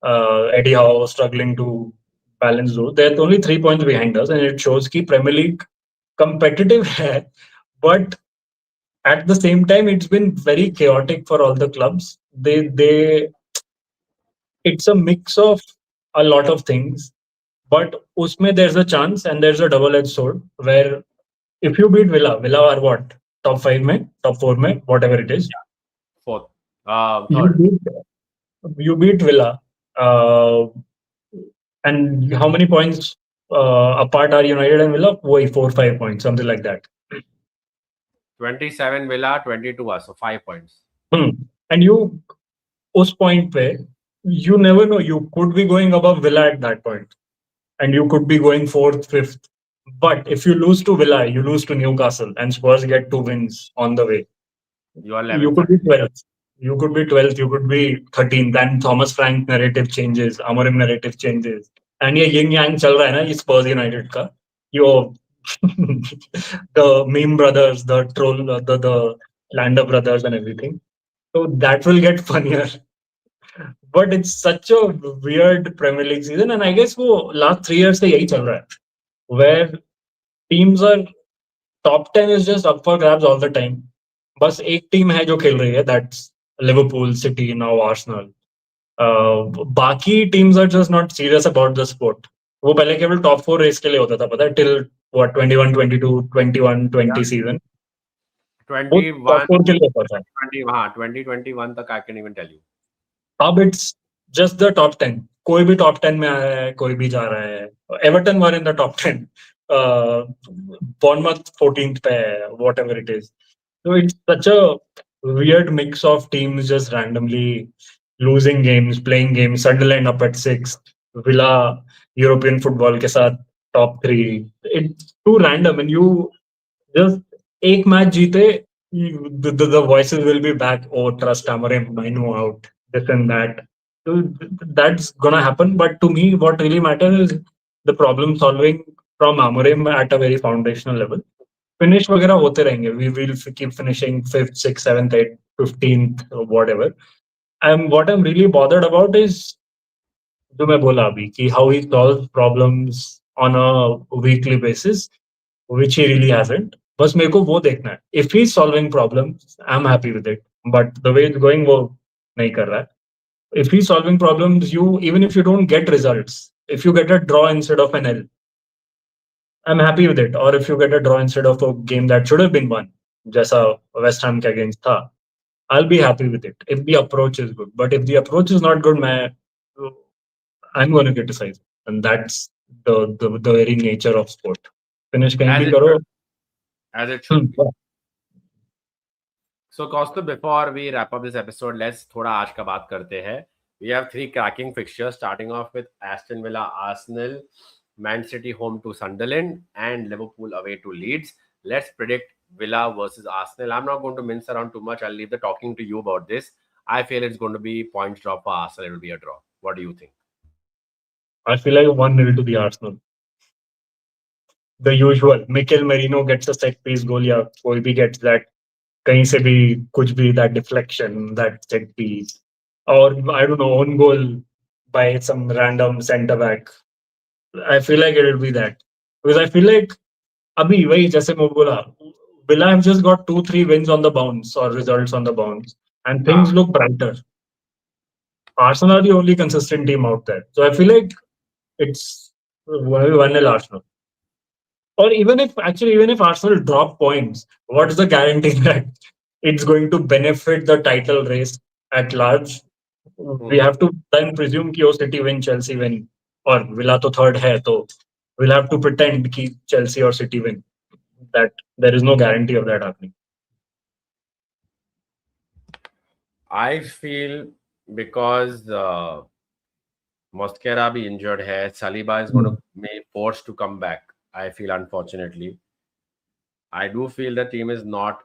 Eddie Howe struggling to balance those. They're only 3 points behind us, and it shows कि Premier League competitive है, but at the same time, it's been very chaotic for all the clubs. It's a mix of a lot of things, but usme there's a chance and there's a double-edged sword where if you beat Villa are what? Top 5 mein, top 4 mein, whatever it is. Yeah. 4th. You 3rd. beat Villa. And how many points apart are United and Villa? 4 5 points, something like that. 27 Villa, 22 us, so 5 points. And you, us point pe, you never know. You could be going above Villa at that point, and you could be going 4th, 5th. But if you lose to Villa, you lose to Newcastle, and Spurs get 2 wins on the way. You are 11th. You could be 12th. You could be 12th. You could be 13th. Then Thomas Frank narrative changes. Amorim narrative changes. And ये yin yang चल रहा है ना ये Spurs United का. Your the meme brothers, the troll, the Lander brothers, and everything. So that will get funnier. But it's such a weird Premier League season, and I guess वो last 3 years से यही चल रहा है, where teams are top 10 is just up for grabs all the time. बस एक team है जो खेल रही है, that's Liverpool, City, now Arsenal. बाकी teams are just not serious about the sport. वो पहले केवल top 4 रेस के लिए होता था, पता है, till what 21, 22, 21, 20 season. 21, top 4 के लिए होता था. 2021 तक I can even tell you. अब it's just the top 10. कोई भी top 10 में आ रहा है, कोई भी जा रहा है. Everton were in the top 10. Bournemouth 14th पे है, whatever it is. So it's such a weird mix of teams just randomly losing games, playing games. Sunderland up at 6th, Villa European football के साथ top 3. It's too random, and you just एक match जीते, the voices will be back. Oh, trust Amorim, Mainu out, this and that. So that's gonna happen. But to me, what really matters is the problem solving from Amorim at a very foundational level. Finish वगैरह होते रहेंगे. We will keep finishing 5th, 6th, 7th, 8th, 15th, whatever. And what I'm really bothered about is जो मैं बोला अभी कि how he solves problems on a weekly basis, which he really hasn't. बस मेरे को वो देखना है. If he's solving problems, I'm happy with it. but the way it's going, वो नहीं कर रहा है. If he's solving problems, even if you don't get results, if you get a draw instead of an L, I'm happy with it. Or if you get a draw instead of a game that should have been won, जैसा West Ham के against था, I'll be happy with it if the approach is good. But if the approach is not good, I'm going to criticize it. And that's the very nature of sport. Finish कहीं As भी it करो. should, as it should be. So, Costa, before we wrap up this episode, let's थोड़ा आज का बात करते हैं. We have 3 cracking fixtures, starting off with Aston Villa, Arsenal, Man City home to Sunderland, and Liverpool away to Leeds. Let's predict Villa versus Arsenal. I'm not going to mince around too much. I'll leave the talking to you about this. I feel it's going to be points drop for Arsenal. It will be a draw. What do you think? I feel like 1-0 to the Arsenal. The usual. Mikel Merino gets a set piece goal, या कोई भी gets that. कहीं से भी कुछ भी that deflection, that set piece, or I don't know, own goal by some random centre back. I feel like it will be that, because I feel like अभी वही जैसे मैं बोला, Villa have just got 2-3 wins on the bounce or results on the bounce, and things look brighter. Arsenal are the only consistent team out there, so I feel like it's 1-0 Arsenal. Or even if Arsenal drop points, what's the guarantee that it's going to benefit the title race at large? We have to then presume कि City win, Chelsea win, or Villa तो third है, तो we'll have to pretend कि Chelsea or City win. That there is no guarantee of that happening. I feel because Mosquera be injured hai, Saliba is going to be forced to come back. I feel, unfortunately. I do feel the team is not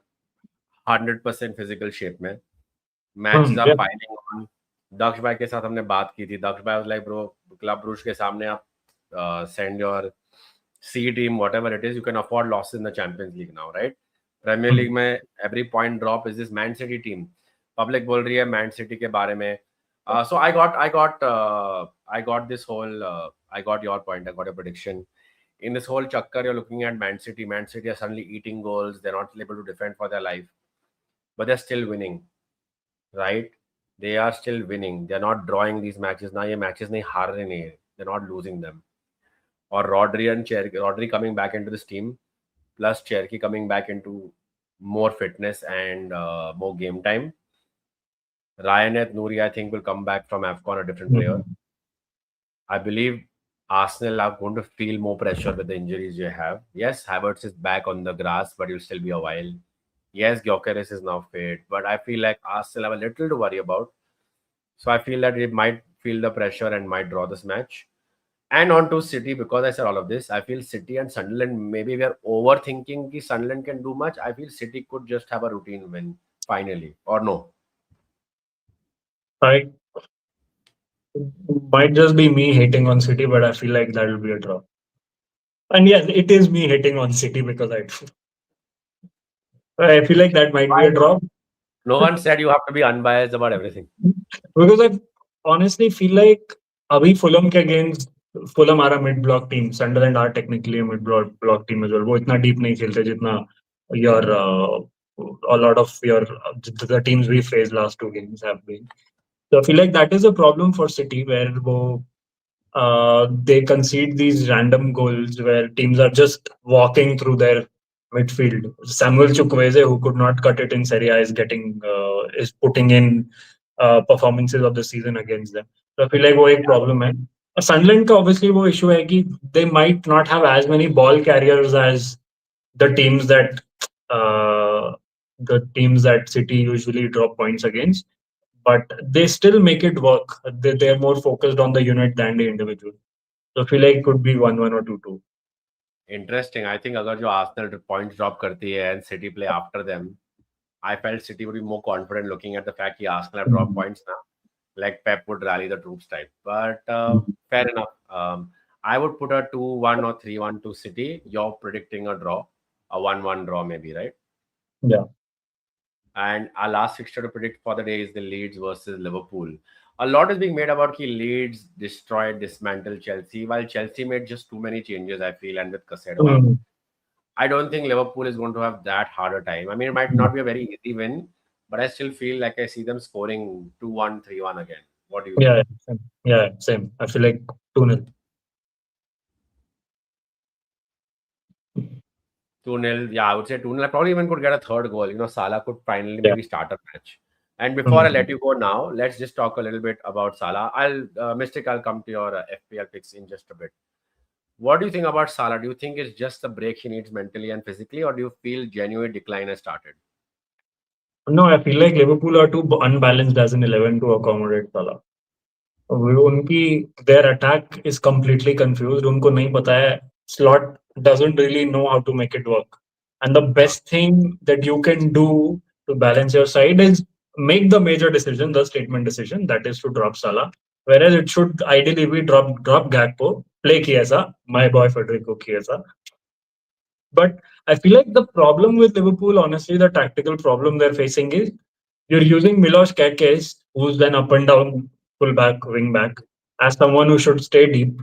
100% physical shape में. Matches are Yeah. piling on. दक्ष भाई के साथ हमने बात की थी. दक्ष भाई was like, bro, Club Brugge के सामने आप send your C team, whatever it is, you can afford losses in the Champions League now, right? Premier League में every point drop is this Man City team. Public बोल रही है Man City के बारे में. So I got this whole, I got your point, I got a prediction. In this whole chakkar, you're looking at Man City. Man City are suddenly eating goals. They're not able to defend for their life, but they're still winning, right? They are still winning. They're not drawing these matches. Now, ये matches नहीं हार रहे नहीं. They're not losing them. Or Rodri coming back into this team, plus Cherky coming back into more fitness and more game time. Ryan Nouri, I think, will come back from AFCON a different player. I believe Arsenal are going to feel more pressure with the injuries you have. Yes, Havertz is back on the grass, but he'll still be a while. Yes, Gyökeres is now fit, but I feel like Arsenal have a little to worry about. So I feel that they might feel the pressure and might draw this match. And on to City, because I said all of this, I feel City and Sunderland, maybe we are overthinking that Sunderland can do much. I feel City could just have a routine win finally, or no. I might just be me hating on City, but I feel like that will be a draw. And yes, it is me hating on City because I feel like that might be Why a draw. not? No one said you have to be unbiased about everything. Because I honestly feel like अभी Fulham के against Fulham are a mid-block team. Sunderland are technically a mid-block team as well. वो इतना deep नहीं खेलते जितना your a lot of your the teams we faced last 2 games have been. So I feel like that is a problem for City where वो they concede these random goals where teams are just walking through their midfield. Samuel Chukwueze, who could not cut it in Serie A, is putting in performances of the season against them. So I feel like वो एक problem है. Sunderland का obviously वो issue है कि they might not have as many ball carriers as the teams that City usually drop points against, but they still make it work. They're more focused on the unit than the individual. So I feel like it could be 1-1 or 2-2. Interesting. I think अगर जो Arsenal points drop करती है and City play after them, I felt City would be more confident looking at the fact that Arsenal have dropped points now. Like Pep would rally the troops type. But fair enough. I would put a 2-1 or 3-1 to City. You're predicting a draw, a 1-1 draw maybe, right? Yeah. And our last fixture to predict for the day is the Leeds versus Liverpool. A lot is being made about कि Leeds destroyed, dismantled Chelsea, while Chelsea made just too many changes, I feel, and with Caicedo out. I don't think Liverpool is going to have that harder time. I mean, it might not be a very easy win, but I still feel like I see them scoring 2-1, 3-1 again. What do you Yeah, think? yeah, same. Yeah, same. I feel like 2-0. 2-0. Yeah, I would say 2-0. I probably even could get a third goal. Salah could finally Yeah. maybe start a match. And before I let Mhm. you go now, let's just talk a little bit about Salah. I'll come to your FPL picks in just a bit. What do you think about Salah? Do you think it's just the break he needs mentally and physically, or do you feel genuine decline has started? No, I feel like Liverpool are too unbalanced as an 11 to accommodate Salah. उनकी their attack is completely confused. उनको नहीं पता है. Slot doesn't really know how to make it work. And the Yeah, best thing that you can do to balance your side is make the major decision, the statement decision, that is to drop Salah. Whereas it should ideally be drop Gakpo, play Chiesa, my boy Federico Chiesa. But I feel like the problem with Liverpool, honestly, the tactical problem they're facing is you're using Milos Kerkez, who's an up and down fullback, wing back, as someone who should stay deep.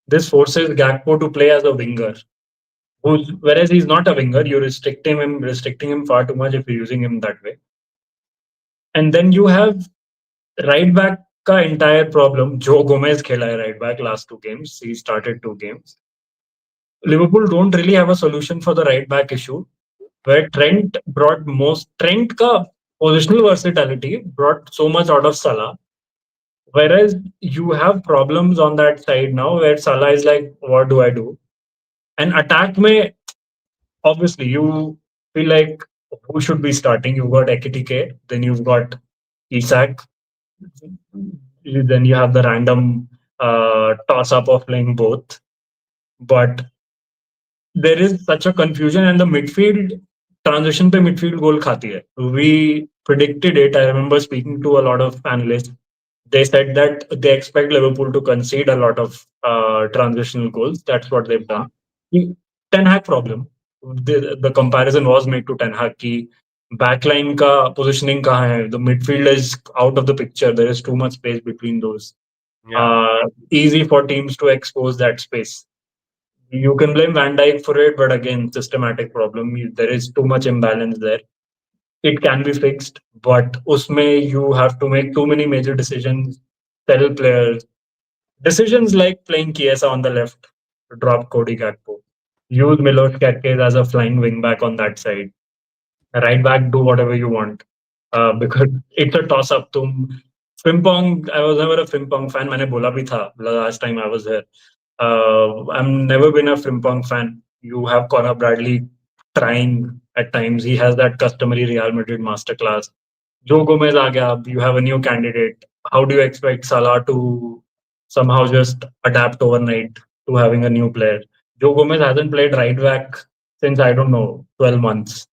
This forces Gakpo to play as a winger, whereas he's not a winger. You're restricting him far too much if you're using him that way. And then you have right back का entire problem. Joe Gomez खेला है right back last two games. He started two games. Liverpool don't really have a solution for the right back issue, where Trent ka positional versatility brought so much out of Salah. Whereas you have problems on that side now where Salah is like, what do I do? And attack may obviously you feel like who should be starting? You've got Ekitike, then you've got Isak, then you have the random toss up of playing both. But there is such a confusion, and the midfield transition पे midfield goal खाती है. We predicted it. I remember speaking to a lot of analysts. They said that they expect Liverpool to concede a lot of transitional goals. That's what they've yeah, done. Ten Hag problem. The comparison was made to Ten Hag की backline का positioning कहाँ है? The midfield is out of the picture. There is too much space between those. yeah. Easy for teams to expose that space. You can blame Van Dijk for it, but again, systematic problem. There is too much imbalance there. It can be fixed, but usme you have to make too many major decisions, sell players. Decisions like playing Chiesa on the left to drop Cody Gakpo. Use Milos Kerkez as a flying wing back on that side. Right back, do whatever you want. Because it's a toss up. Frimpong, I was never a Frimpong fan. मैंने बोला भी था last time I was here. I've never been a Frimpong fan. You have Conor Bradley trying at times. He has that customary Real Madrid masterclass. Joe Gomez aa gaya. You have a new candidate. How do you expect Salah to somehow just adapt overnight to having a new player? Joe Gomez hasn't played right back since I don't know 12 months.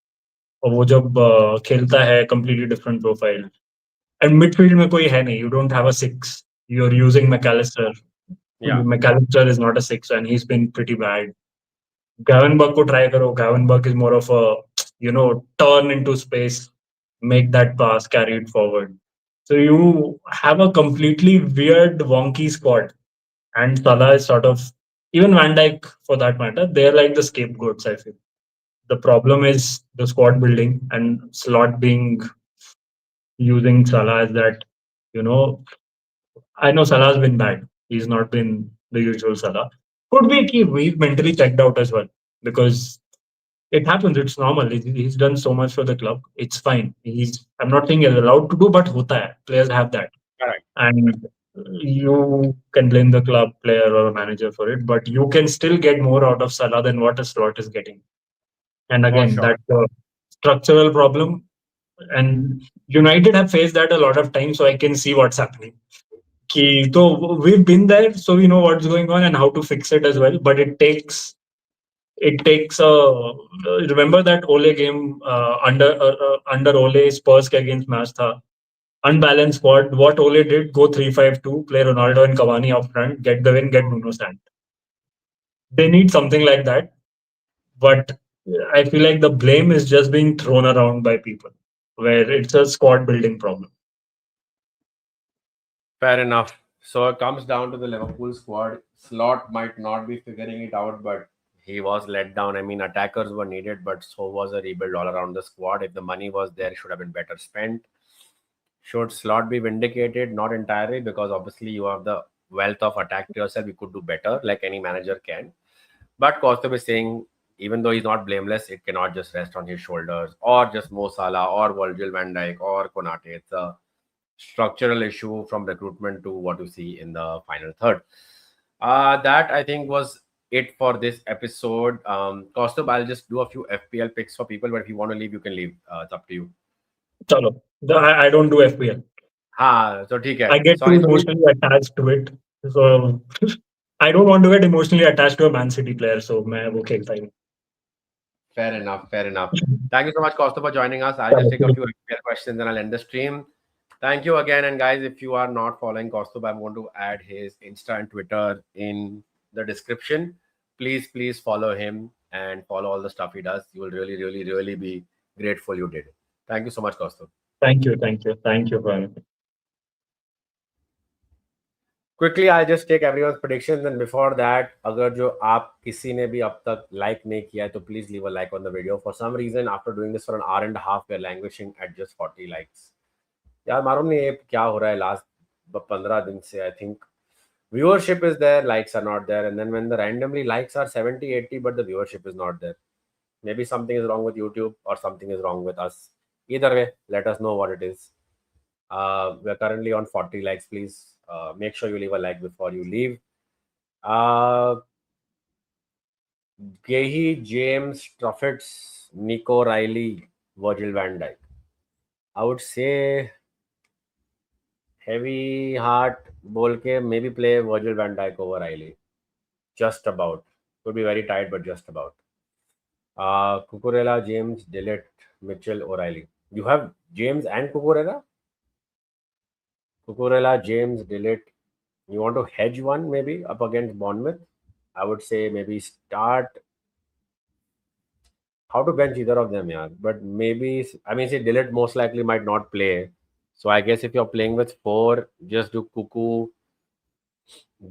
और वो जब खेलता है completely different profile. And midfield में कोई है नहीं. You don't have a six. You're using McAllister. Yeah. McAllister is not a six, and he's been pretty bad. Gavenberg को try करो. Gavenberg is more of a turn into space, make that pass, carry it forward. So you have a completely weird, wonky squad, and Salah is sort of even Van Dijk for that matter. They're like the scapegoats. I feel the problem is the squad building and slot being using Salah as that. You know, I know Salah's been bad. He's not been the usual Salah. Could be he's mentally checked out as well because it happens. It's normal. He's done so much for the club. It's fine. I'm not saying he's allowed to do, but hota hai. Players have that. Correct. And you can blame the club player or manager for it, but you can still get more out of Salah than what a slot is getting. And For again, sure. that's a structural problem. And United have faced that a lot of times, so I can see what's happening. So we've been there, so we know what's going on and how to fix it as well. But it takes a remember that Ole game under Ole Spurs के against match था unbalanced squad. What Ole did, go 3-5-2, play Ronaldo and Cavani up front, get the win, get Nuno Sant. They need something like that, but I feel like the blame is just being thrown around by people, where it's a squad building problem. Fair enough. So it comes down to the Liverpool squad. Slot might not be figuring it out, but he was let down. I mean, attackers were needed, but so was a rebuild all around the squad. If the money was there, it should have been better spent. Should Slot be vindicated? Not entirely, because obviously you have the wealth of attack to yourself. You could do better, like any manager can. But Costa is saying, even though he's not blameless, it cannot just rest on his shoulders, or just Mo Salah, or Virgil van Dijk, or Konate. It's a structural issue from recruitment to what you see in the final third. That I think was it for this episode. Costa, I'll just do a few FPL picks for people, but if you want to leave, you can leave. It's up to you. Chalo. I don't do FPL. हाँ तो ठीक है I get too sorry sorry emotionally attached to it. So I don't want to get emotionally attached to a Man City player. So मैं वो खेलता ही fair enough thank you so much Costa for joining us. I'll just take a नहीं. few FPL questions and I'll end the stream. Thank you again, and guys, if you are not following Costa, I'm going to add his Insta and Twitter in the description. Please follow him and follow all the stuff he does. You will really be grateful you did. Thank you so much, Costa. Thank you for having me. Quickly, I'll just take everyone's predictions, and before that, अगर जो आप किसी ने भी अब तक like नहीं किया है, तो please leave a like on the video. For some reason, after doing this for an hour and a half, we're languishing at just 40 likes. यार मालूम नहीं ये क्या हो रहा है लास्ट 15 दिन से. I think viewership is there, likes are not there, and then when the randomly likes are 70, 80, but the viewership is not there. Maybe something is wrong with YouTube or something is wrong with us. Either way, let us know what it is. We're currently on 40 likes. Please make sure you leave a like before you leave. Gehi, James, Truffets, Nico Riley, Virgil van Dijk. I would say heavy heart बोल के maybe play Virgil van Dijk over Riley. Just about. Could be very tight, but just about. Cucurella, James, Dillett, Mitchell, O'Reilly. You have James and Cucurella? Cucurella, James, Dillett. You want to hedge one maybe up against Bournemouth? I would say maybe start. How to bench either of them, yeah. But maybe, I mean, say Dillett most likely might not play. So I guess if you're playing with four, just do Cuckoo,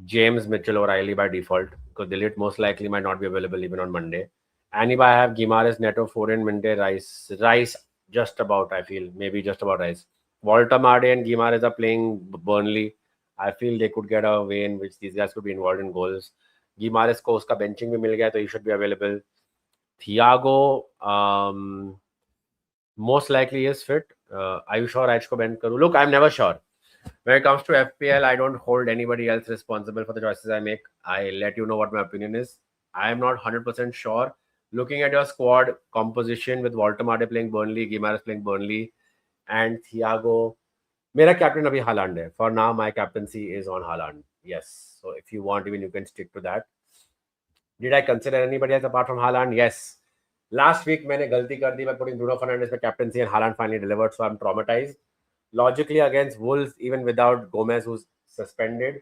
James, Mitchell, O'Reilly by default, because Dillett most likely might not be available even on Monday. And if I have Gimares, Neto, Foden, Minte, Rice just about, I feel, maybe just about Rice. Walter Made and Gimares are playing Burnley. I feel they could get a way in which these guys could be involved in goals. Gimares को उसका benching भी मिल गया, तो he should be available. Thiago, most likely is fit. Are you sure Raj ko bench karu? Look, I'm never sure. When it comes to FPL, I don't hold anybody else responsible for the choices I make. I let you know what my opinion is. I am not 100% sure. Looking at your squad composition with Walter Made playing Burnley, Gimares playing Burnley, and Thiago, मेरा captain अभी Haaland है. For now, my captaincy is on Haaland. Yes. So if you want, even you can stick to that. Did I consider anybody else apart from Haaland? Yes. Last week, मैंने गलती कर दी by putting Bruno Fernandes for captaincy, and Haaland finally delivered. So I'm traumatized. Logically, against Wolves, even without Gomez, who's suspended,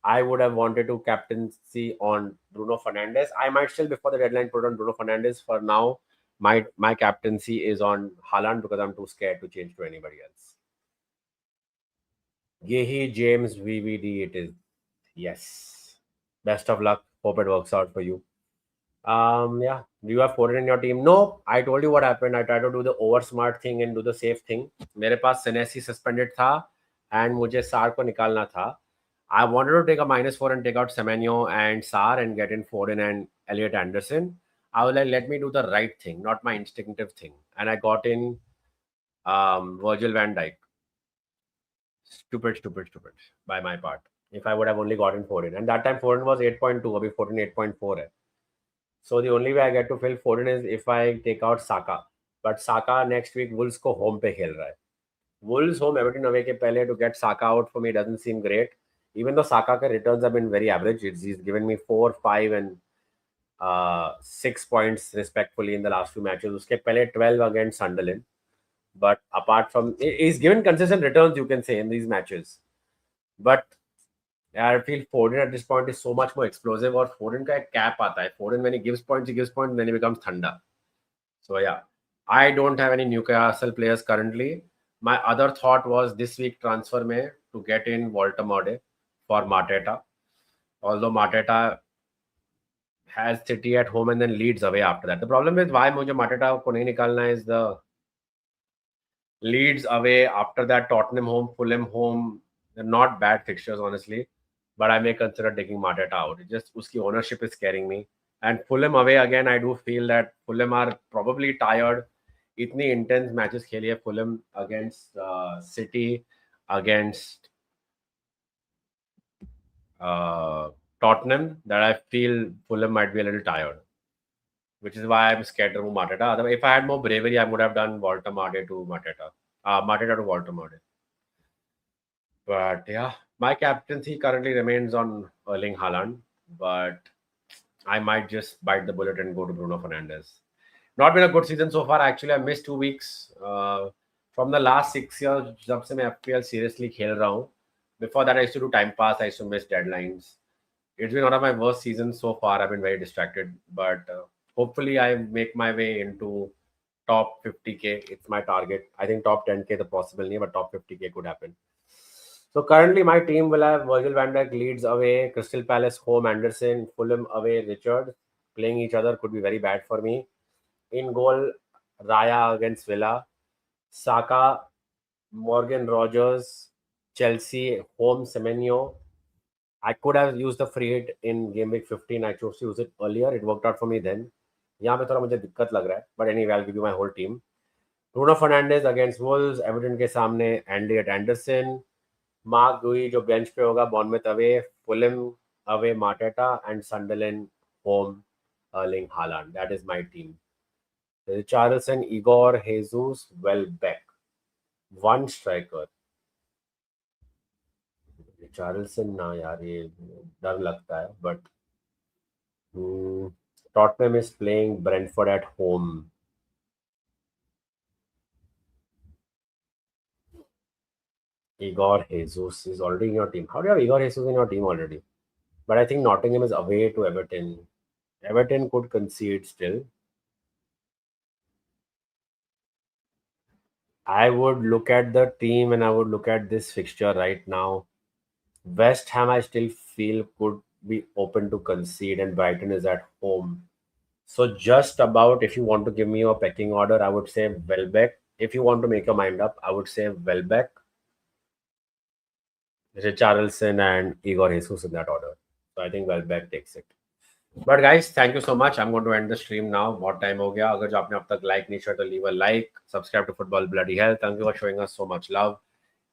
I would have wanted to captaincy on Bruno Fernandes. I might still, before the deadline, put on Bruno Fernandes. For now, my captaincy is on Haaland because I'm too scared to change to anybody else. Gehi, James, VVD, it is. Yes. Best of luck. Hope it works out for you. Yeah. Do you have Foden in your team? No. I told you what happened. I tried to do the over smart thing and do the safe thing. मेरे पास Senesi suspended था and मुझे Sar को निकालना था. I wanted to take a -4 and take out Semenyo and Sar and get in Foden and Elliot Anderson. I was like, let me do the right thing, not my instinctive thing. And I got in Virgil van Dijk. Stupid by my part. If I would have only gotten Foden. And that time Foden was 8.2, अभी Foden 8.4 है. So the only way I get to fill Foden is if I take out Saka. But Saka next week Wolves को home पे खेल रहा है. Wolves home Everton away के पहले to get Saka out for me doesn't seem great. Even though Saka के returns have been very average, he's given me 4, 5 and 6 points respectfully in the last few matches. उसके पहले 12 against Sunderland. But apart from, he's given consistent returns, you can say, in these matches. But I feel Foden at this point is so much more explosive. और Foden का एक cap आता है. Foden when he gives points, then he becomes thunder. So yeah, I don't have any Newcastle players currently. My other thought was this week transfer में to get in Walter Mode for Mateta. Although Mateta has City at home and then Leeds away after that. The problem with why मुझे Mateta को नहीं निकालना is the Leeds away, after that Tottenham home, Fulham home. They're not bad fixtures, honestly, but I may consider taking Mateta out. It's just uski ownership is scaring me. And Fulham away again, I do feel that Fulham are probably tired. इतनी intense matches खेली है Fulham against City, against Tottenham, that I feel Fulham might be a little tired, which is why I'm scared to move Mateta. Otherwise, if I had more bravery, I would have done Walter Made to Mateta. Mateta to Walter Made. But yeah, my captaincy currently remains on Erling Haaland, but I might just bite the bullet and go to Bruno Fernandes. Not been a good season so far. Actually, I missed 2 weeks from the last 6 years. जब से मैं FPL seriously खेल रहा हूँ. Before that, I used to do time pass. I used to miss deadlines. It's been one of my worst seasons so far. I've been very distracted, but hopefully I make my way into top 50k. It's my target. I think top 10k the possible नहीं, but top 50k could happen. So currently my team will have Virgil van Dijk, Leeds away, Crystal Palace home, Anderson, Fulham away, Richard. Playing each other could be very bad for me. In goal, Raya against Villa, Saka, Morgan Rogers, Chelsea home, Semenyo. I could have used the free hit in game week 15. I chose to use it earlier. It worked out for me then. यहाँ पे थोड़ा मुझे दिक्कत लग रहा है, but anyway, I'll give you my whole team. Bruno Fernandes against Wolves, Everton के सामने Andy at Anderson, Mark Gui जो bench पे होगा, Bournemouth away, Fulham away, Mateta, and Sunderland home, Erling Haaland. That is my team. Richarlison, Igor, Jesus, Welbeck. One striker. Richarlison ना यार ये डर लगता है, but Tottenham is playing Brentford at home. Igor Jesus is already in your team. How do you have Igor Jesus in your team already? But I think Nottingham is away to Everton. Everton could concede still. I would look at the team and I would look at this fixture right now. West Ham, I still feel could be open to concede, and Brighton is at home. So just about, if you want to give me a pecking order, I would say Welbeck. If you want to make your mind up, I would say Welbeck, Richarlison, and Igor Jesus in that order. So I think Welbeck takes it. But guys, thank you so much. I'm going to end the stream now. बहुत time हो गया. अगर जो आपने अब तक like नहीं किया तो leave a like, subscribe to Football Bloody Hell. Thank you for showing us so much love.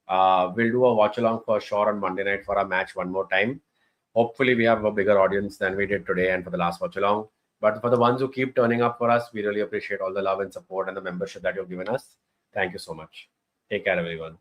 We'll do a watch along for sure on Monday night for our match one more time. Hopefully we have a bigger audience than we did today and for the last watch along. But for the ones who keep turning up for us, we really appreciate all the love and support and the membership that you've given us. Thank you so much. Take care, everyone.